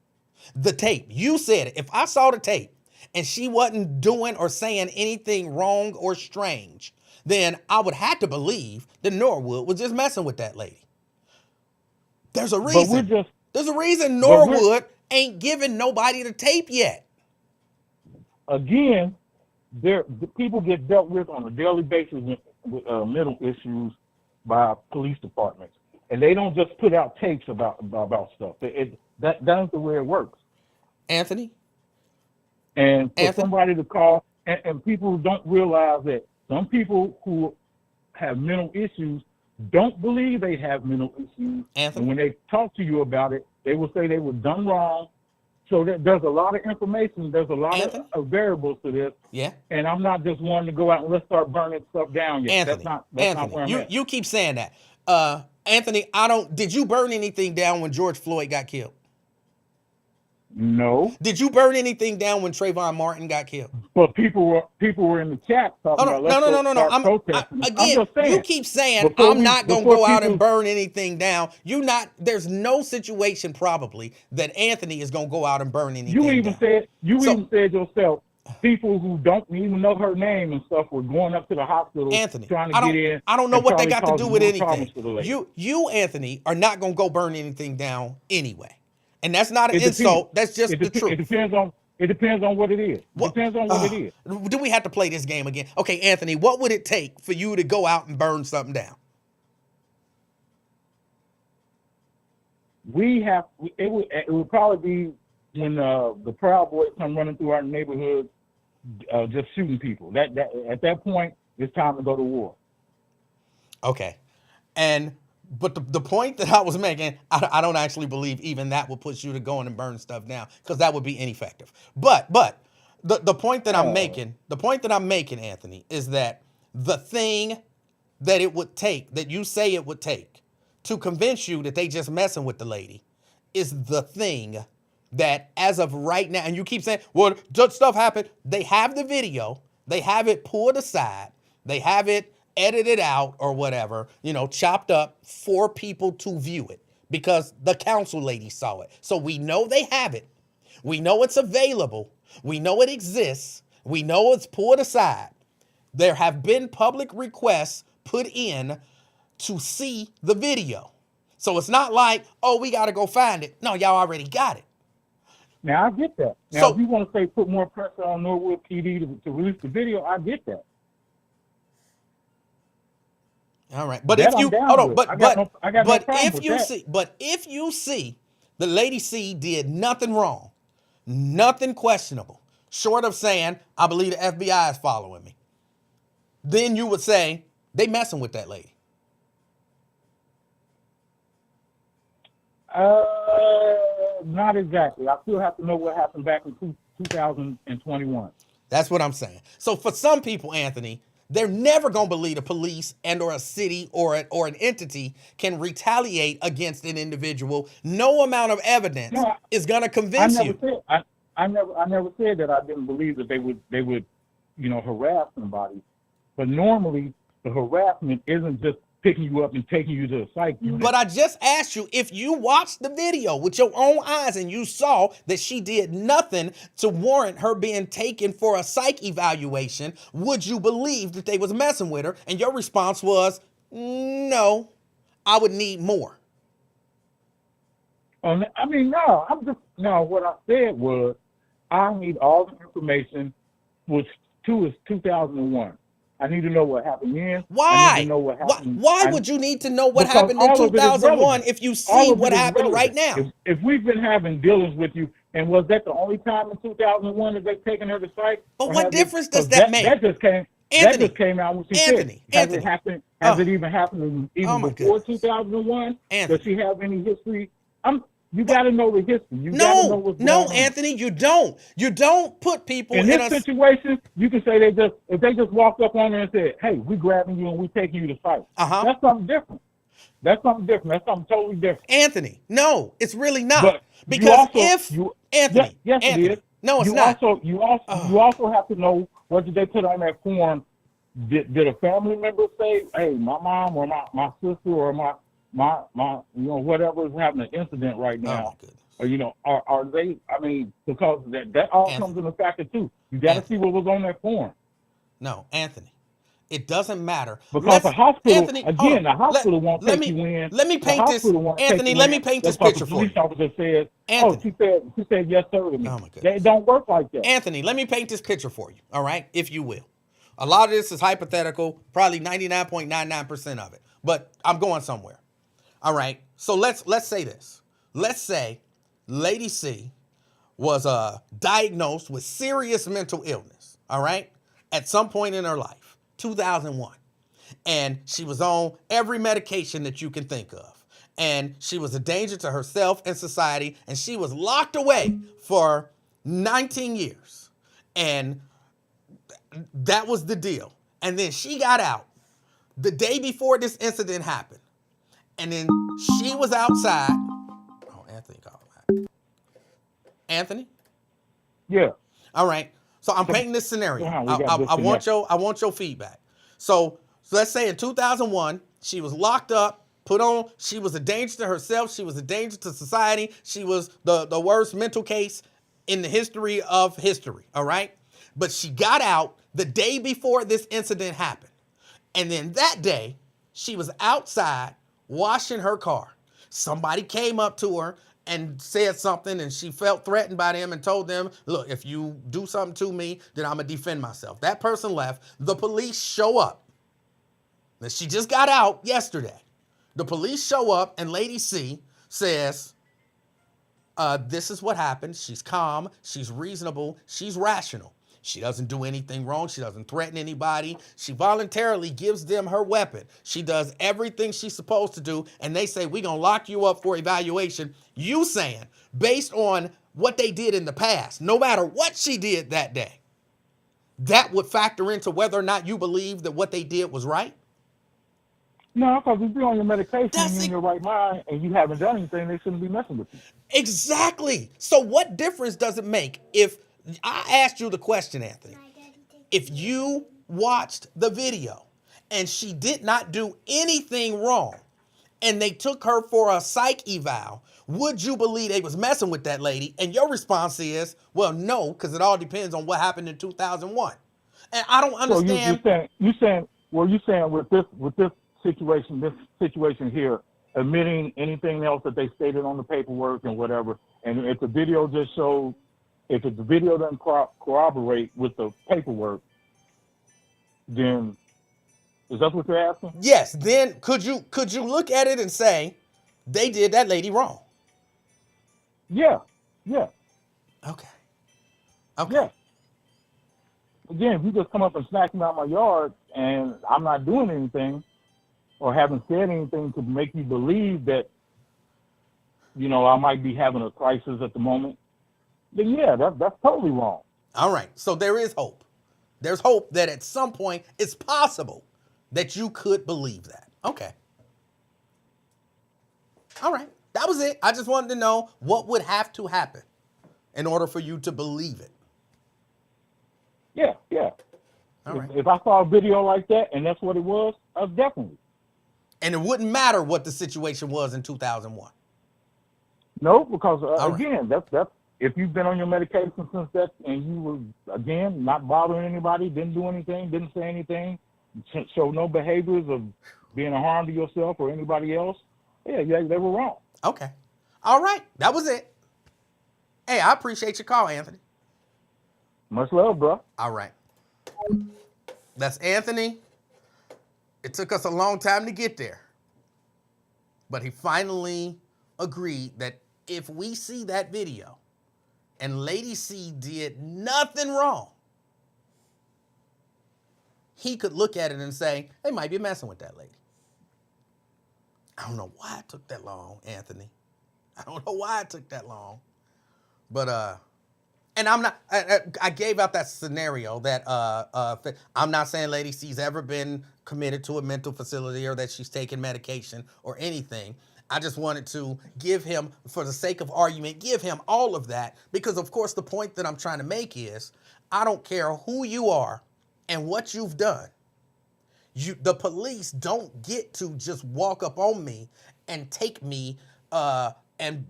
The tape. You said it. If I saw the tape and she wasn't doing or saying anything wrong or strange, then I would have to believe that Norwood was just messing with that lady. There's a But we're reason. just, There's a reason but we're, Norwood ain't giving nobody the tape yet. again, the people get dealt with on a daily basis with mental issues by police departments, and they don't just put out tapes about stuff. That ain't the way it works. Anthony? And for Anthony? somebody to call, and people don't realize that some people who have mental issues don't believe they have mental issues. Anthony? And when they talk to you about it, they will say they were done wrong. So there's a lot of information. There's a lot Anthony? of variables to this. Yeah. And I'm not just wanting to go out and let's start burning stuff down yet. Anthony, That's Anthony, not where I'm at. you keep saying that. Anthony, did you burn anything down when George Floyd got killed? No, Did you burn anything down when Trayvon Martin got killed? but people were in the chat talking Oh, about no. start protesting. I'm Again, just saying, you keep saying before I'm not gonna before go out people- and burn anything down. There's no situation probably that Anthony is gonna go out and burn anything You even down. said So- even said yourself, people who don't even know her name and stuff were going up to the hospital Anthony, trying to get in. I don't know and what they probably got to do causing with more anything. problems for the lady. You, Anthony, are not gonna go burn anything down anyway, and that's not an It depends. insult. That's just the It truth. depends on what it is. What- Depends on what it is. Do we have to play this game again? Okay, Anthony, what would it take for you to go out and burn something down? It would probably be when the Proud Boys come running through our neighborhood, just shooting people. That at that point, it's time to go to war. Okay. But the point that I was making, I don't actually believe even that will push you to go in and burn stuff down, because that would be ineffective. But the point that I'm making, Anthony, is that the thing that it would take, that you say it would take, to convince you that they just messing with the lady, is the thing that as of right now, and you keep saying, well, just stuff happened. They have the video, they have it pulled aside, they have it edited out or whatever, chopped up for people to view it because the council lady saw it. So we know they have it. We know it's available. We know it exists. We know it's pulled aside. There have been public requests put in to see the video. So it's not like, oh, we got to go find it. No, y'all already got it. Now, I get that. Now, So- if you want to say put more pressure on Norwood PD to release the video, I get that. All right, but That if you I'm down hold on, with. but I got no problem if with you that. if you see the lady C did nothing wrong, nothing questionable, short of saying I believe the FBI is following me, then you would say they messing with that lady. Not exactly. I still have to know what happened back in 2021. That's what I'm saying. So for some people, Anthony, they're never gonna believe the police and or a city or an entity can retaliate against an individual. No amount of evidence No, is gonna convince you. I never said that I didn't believe that they would harass somebody. But normally the harassment isn't just picking you up and taking you to a psych unit. But I just asked you, if you watched the video with your own eyes and you saw that she did nothing to warrant her being taken for a psych evaluation, would you believe that they was messing with her? And your response was, no, I would need more. No. What I said was I need all the information, which is 2001. I need to know what happened then. Why? I need to know what happened. Why would you need to know what Because happened in all of it is 2001 relevant. if you All see of what it is happened right relevant. now? If we've been having dealings with you, and was that the only time in 2001 that they've taken her to psych? But Or what have difference it, does 'cause that make? That just came. Anthony, That just came out when she Anthony, said. Has Anthony. it happened? Has Oh. it even happened even Oh, my before goodness. 2001? Anthony. Does she have any history? You got to know the history. You got to know what's going on. Anthony, you don't. You don't put people In in this a situation, you can say if they just walked up on her and said, "Hey, we grabbing you and we taking you to fight." Uh-huh. That's something different. That's something totally different. Anthony. No, it's really not. But Because yes, Anthony, it is. no, it's you not. You also have to know what did they put on that form. Did a family member say, "Hey, my mom or my sister or my whatever is having an incident right Oh now," my goodness. Or, are they? I mean, because that all Anthony, comes in a factor too. You got to see Anthony. what was on that form. No, Anthony. It doesn't matter. Because the Let's hospital, Anthony, hold on. again, the Let hospital won't let take you me in. let me The paint this, hospital won't take Anthony. you Let in me paint this just because the picture for police you. officer says, "Oh, Anthony. she said yes sir to me." Oh my It goodness. don't work like that. Anthony, let me paint this picture for you, all right? If you will. A lot of this is hypothetical, probably 99.99% of it. But I'm going somewhere. All right. So let's say this. Let's say Lady C was diagnosed with serious mental illness, all right? At some point in her life, 2001. And she was on every medication that you can think of. And she was a danger to herself and society. And she was locked away for 19 years. And that was the deal. And then she got out the day before this incident happened. And then she was outside. Oh, Anthony called that. Anthony? Yeah. All right. So I'm painting this scenario. Somehow we got I want your feedback. So let's say in 2001, she was locked up, put on, she was a danger to herself, she was a danger to society, she was the worst mental case in the history of history, all right? But she got out the day before this incident happened. And then that day, she was outside washing her car. Somebody came up to her and said something, and she felt threatened by them and told them, look, if you do something to me, then I'm going to defend myself. That person left. The police show up. Now, she just got out yesterday. The police show up, and Lady C says, this is what happened. She's calm. She's reasonable. She's rational. She doesn't do anything wrong. She doesn't threaten anybody. She voluntarily gives them her weapon. She does everything she's supposed to do. And they say, we're going to lock you up for evaluation. You saying, based on what they did in the past, no matter what she did that day, that would factor into whether or not you believe that what they did was right? No, because if you're on your medication and That's you're in it. your right mind and you haven't done anything, they shouldn't be messing with you. Exactly. So what difference does it make if I asked you the question, Anthony? My daddy takes If you watched the video and she did not do anything wrong and they took her for a psych eval, would you believe they was messing with that lady? And your response is, well, no, because it all depends on what happened in 2001. And I don't So understand. you're saying with this situation here, admitting anything else that they stated on the paperwork and whatever, and if the video just shows, if the video doesn't corroborate with the paperwork, then is that what you're asking? Yes, then could you look at it and say they did that lady wrong? Yeah. Okay. Okay. Yeah. Again, if you just come up and smack me out my yard and I'm not doing anything or haven't said anything to make you believe that, I might be having a crisis at the moment, then yeah, that's totally wrong. All right. So there is hope. There's hope that at some point it's possible that you could believe that. Okay. All right. That was it. I just wanted to know what would have to happen in order for you to believe it. Yeah. All right. If I saw a video like that and that's what it was, definitely. And it wouldn't matter what the situation was in 2001. No, because All right. again, that's if you've been on your medication since that and you were again not bothering anybody, didn't do anything, didn't say anything, show no behaviors of being a harm to yourself or anybody else, yeah, they were wrong. Okay. All right. That was it. Hey, I appreciate your call, Anthony. Much love, bro. All right. That's Anthony. It took us a long time to get there. But he finally agreed that if we see that video and Lady C did nothing wrong, he could look at it and say, they might be messing with that lady. I don't know why it took that long, Anthony. I don't know why it took that long. But, and I'm not, I gave out that scenario that I'm not saying Lady C's ever been committed to a mental facility or that she's taking medication or anything. I just wanted to give him, for the sake of argument, give him all of that because, of course, the point that I'm trying to make is I don't care who you are and what you've done. The police don't get to just walk up on me and take me and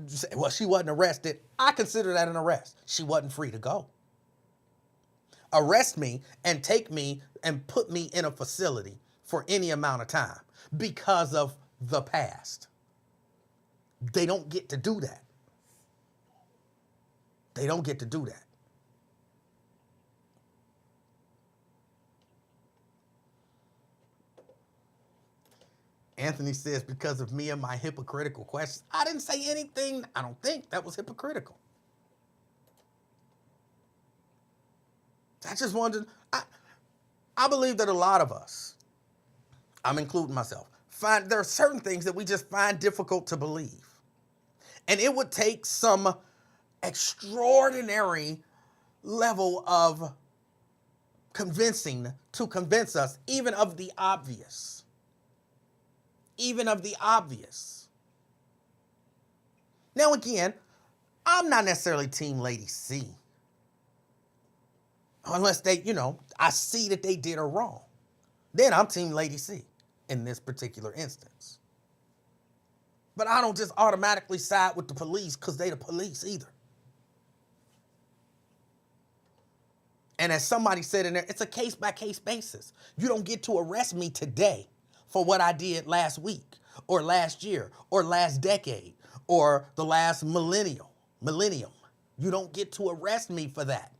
say, well, she wasn't arrested. I consider that an arrest. She wasn't free to go. Arrest me and take me and put me in a facility for any amount of time because of the past. They don't get to do that. They don't get to do that. Anthony says, because of me and my hypocritical questions. I didn't say anything. I don't think that was hypocritical. I just wanted, I believe that a lot of us, I'm including myself, there are certain things that we just find difficult to believe. And it would take some extraordinary level of convincing to convince us even of the obvious. Even of the obvious. Now again, I'm not necessarily Team Lady C. Unless they, I see that they did her wrong. Then I'm Team Lady C in this particular instance. But I don't just automatically side with the police because they the police either. And as somebody said in there, it's a case-by-case basis. You don't get to arrest me today for what I did last week or last year or last decade or the last millennium. You don't get to arrest me for that.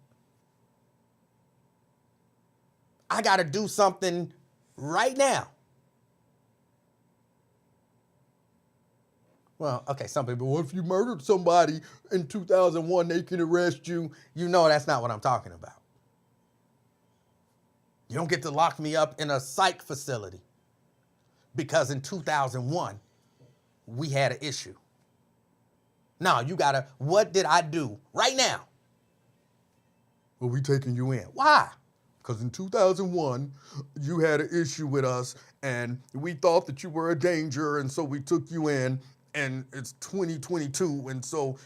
I got to do something right now. Well, okay, some people, well, if you murdered somebody in 2001, they can arrest you. You know that's not what I'm talking about. You don't get to lock me up in a psych facility because in 2001, we had an issue. No, you got to, what did I do right now? Well, we taking you in. Why? Because in 2001, you had an issue with us, and we thought that you were a danger, and so we took you in, and it's 2022, and so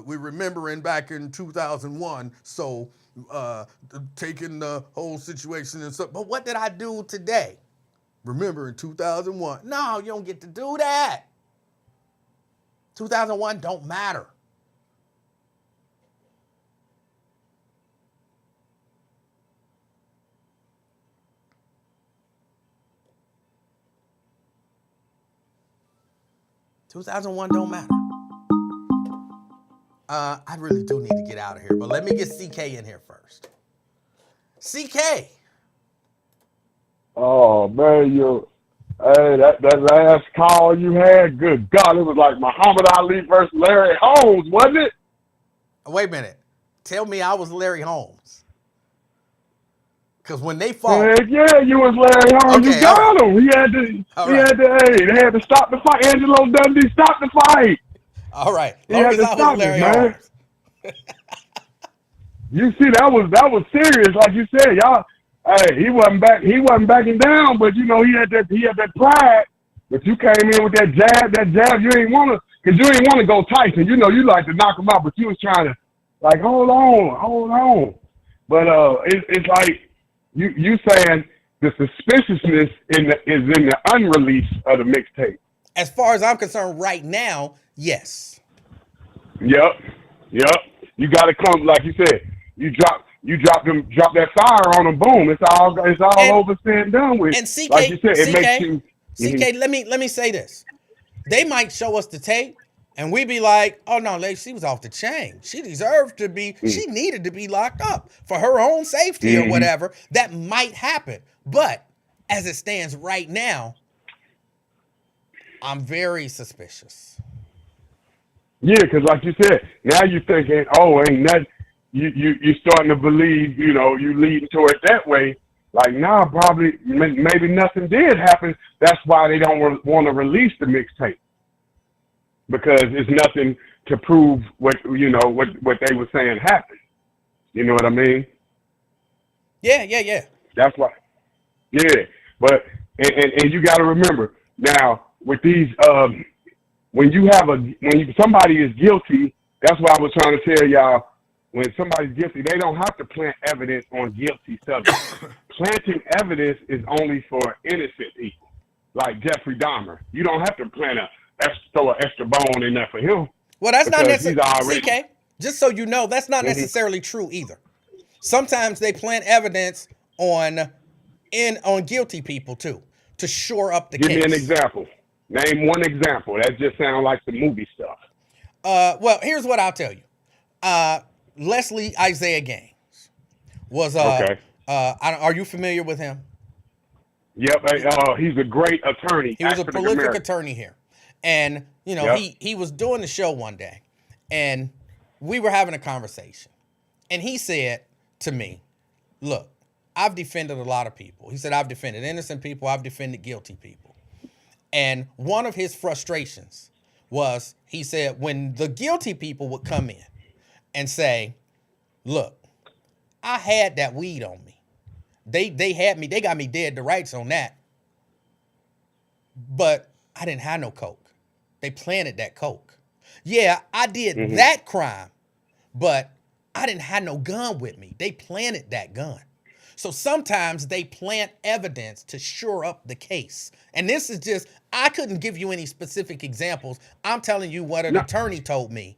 we're remembering back in 2001, so taking the whole situation and stuff. But what did I do today? Remember in 2001. No, you don't get to do that. 2001 don't matter. $2001 don't matter. I really do need to get out of here, but let me get CK in here first. CK. Oh man, that last call you had, good God, it was like Muhammad Ali versus Larry Holmes, wasn't it? Wait a minute. Tell me I was Larry Holmes. Because when they fought, Heck yeah, you was Larry Holmes. Okay, You got all right. him. They had to stop the fight. Angelo Dundee stopped the fight. All right. He Long had as to I stop was it, Larry man. Holmes. You see, that was serious, like you said, y'all. Hey, he wasn't backing down, but you know he had that pride. But you came in with that jab. You ain't want to go Tyson. You know you like to knock him out, but you was trying to like hold on. But it's like you saying the suspiciousness is in the unrelease of the mixtape. As far as I'm concerned, right now, yes. Yep. You got to come, like you said. You drop that fire on them. Boom. It's all over, said and done with. And CK, like you said, it makes you. CK, let me say this. They might show us the tape, and we be like, oh no, she was off the chain. She deserved to be. She needed to be locked up for her own safety or whatever. That might happen, but as it stands right now, I'm very suspicious. Yeah, because like you said, now you're thinking, oh, ain't that you starting to believe, you leading to it that way. Like, nah, probably maybe nothing did happen. That's why they don't want to release the mixtape, because it's nothing to prove what they were saying happened. You know what I mean? Yeah. That's why. Yeah, but and you got to remember now with these when somebody is guilty, that's why I was trying to tell y'all, when somebody's guilty, they don't have to plant evidence on guilty subjects. Planting evidence is only for innocent people, like Jeffrey Dahmer. You don't have to plant throw an extra bone in there for him Well, that's not because he's necessarily, already. CK, just so you know, that's not Mhm. necessarily true either. Sometimes they plant evidence on on guilty people too to shore up the Give me an case. example. Name one example. That just sounds like some movie stuff. Well, here's what I'll tell you. Leslie Isaiah Gaines was Okay. are you familiar with him? Yep. He's a great attorney, He was a African prolific American. attorney here. And, Yep. he was doing the show one day and we were having a conversation. And he said to me, look, I've defended a lot of people. He said, I've defended innocent people. I've defended guilty people. And one of his frustrations was, he said, when the guilty people would come in and say, look, I had that weed on me. They had me, they got me dead to rights on that. But I didn't have no coke. They planted that coke. Yeah, I did that crime, but I didn't have no gun with me. They planted that gun. So sometimes they plant evidence to shore up the case. And this is just, I couldn't give you any specific examples. I'm telling you what an No. attorney told me.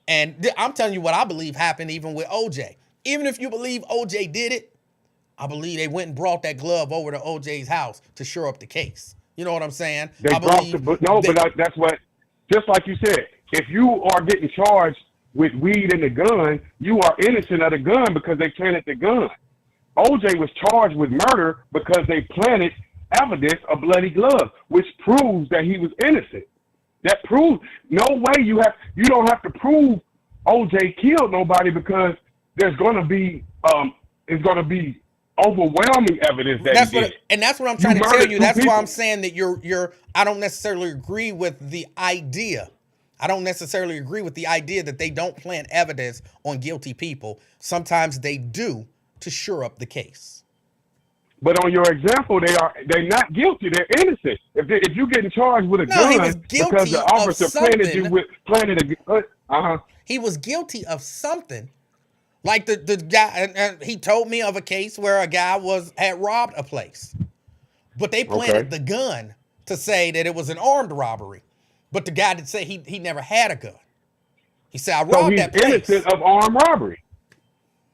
And I'm telling you what I believe happened even with OJ. Even if you believe OJ did it, I believe they went and brought that glove over to OJ's house to shore up the case. You know what I'm saying? They brought that's what. Just like you said, if you are getting charged with weed and the gun, you are innocent of the gun because they planted the gun. OJ was charged with murder because they planted evidence of bloody gloves, which proves that he was innocent. That proves no way you don't have to prove OJ killed nobody because there's gonna be overwhelming evidence that That's he did. and that's what I'm trying to tell murdered you. two That's why people. I'm saying that you're I don't necessarily agree with the idea. I don't necessarily agree with the idea that they don't plant evidence on guilty people. Sometimes they do to shore up the case. But on your example, they're not guilty. They're innocent. If you're getting charged with a No, he was gun guilty because the of officer something. planted a He was guilty of something. Like the guy, and he told me of a case where a guy had robbed a place, but they planted Okay. the gun to say that it was an armed robbery. But the guy did say he never had a gun. He said, I So robbed he's that place. innocent of armed robbery.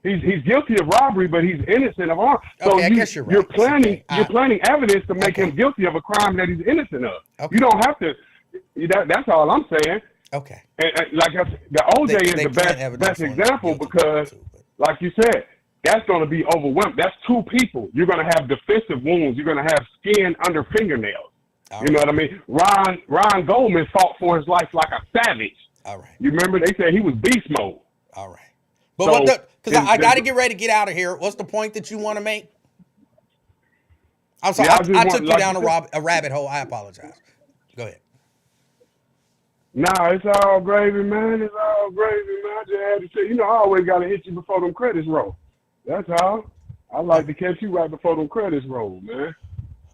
He's guilty of robbery, but he's innocent of armed. So Okay, I guess you're right. you're planning Okay. you're planning evidence to make Okay. him guilty of a crime that he's innocent of. Okay. You don't have to. That's all I'm saying. Okay. And like I said, the OJ is the best example because, like you said, that's going to be overwhelmed. That's two people. You're going to have defensive wounds. You're going to have skin under fingernails. You know what I mean? Ron Goldman fought for his life like a savage. All right. You remember they said he was beast mode. All right. But So, because I got to get ready to get out of here. What's the point that you want to make? I'm sorry. Yeah, I took you down a rabbit hole. I apologize. Go ahead. Nah, it's all gravy, man. It's all gravy, man. I just had to say, I always got to hit you before them credits roll. That's all. I like to catch you right before them credits roll, man.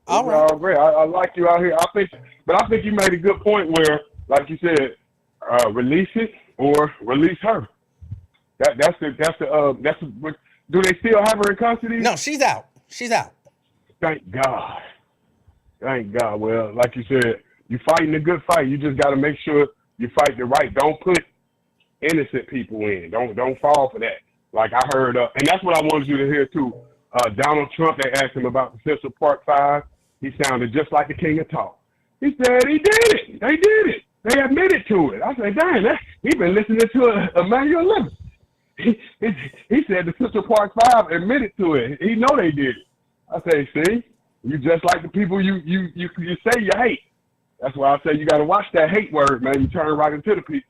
All right. All great. I like you out here. I think you made a good point where, like you said, release it or release her. Do they still have her in custody? No, she's out. She's out. Thank God. Thank God. Well, like you said, you're fighting a good fight. You just got to make sure you fight the right. Don't put innocent people in. Don't fall for that. Like I heard, and that's what I wanted you to hear too. Donald Trump, they asked him about the Central Park Five. He sounded just like the king of talk. He said he did it. They did it. They admitted to it. I said, dang, he been listening to Emanuel Lemon. He said the Central Park Five admitted to it. He know they did it. I say, see, you just like the people you say you hate. That's why I say you got to watch that hate word, man. You turn right into the people.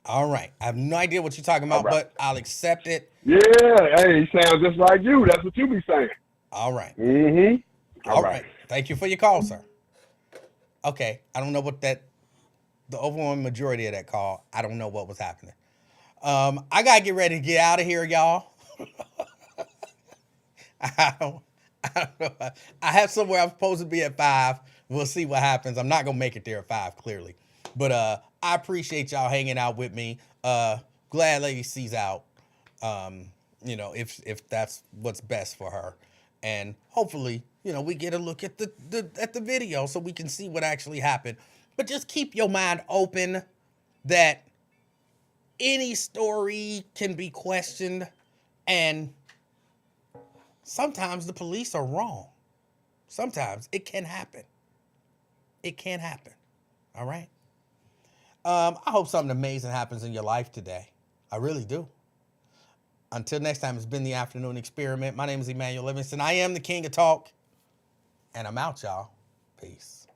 All right. I have no idea what you're talking about, but I'll accept it. Yeah, hey, he sounds just like you. That's what you be saying. All right. Mm-hmm. All right. Thank you for your call, sir. Okay. I don't know what the overwhelming majority of that call, I don't know what was happening. I got to get ready to get out of here, y'all. I don't know. I have somewhere I'm supposed to be at 5. We'll see what happens. I'm not going to make it there at 5, clearly. But I appreciate y'all hanging out with me. Glad Lady C's out. If that's what's best for her. And hopefully, we get a look at the video so we can see what actually happened. But just keep your mind open that any story can be questioned, and sometimes the police are wrong. Sometimes it can happen. It can happen. All right. I hope something amazing happens in your life today. I really do. Until next time, it's been the Afternoon Experiment. My name is Emanuel Livingston. I am the King of Talk, and I'm out, y'all. Peace.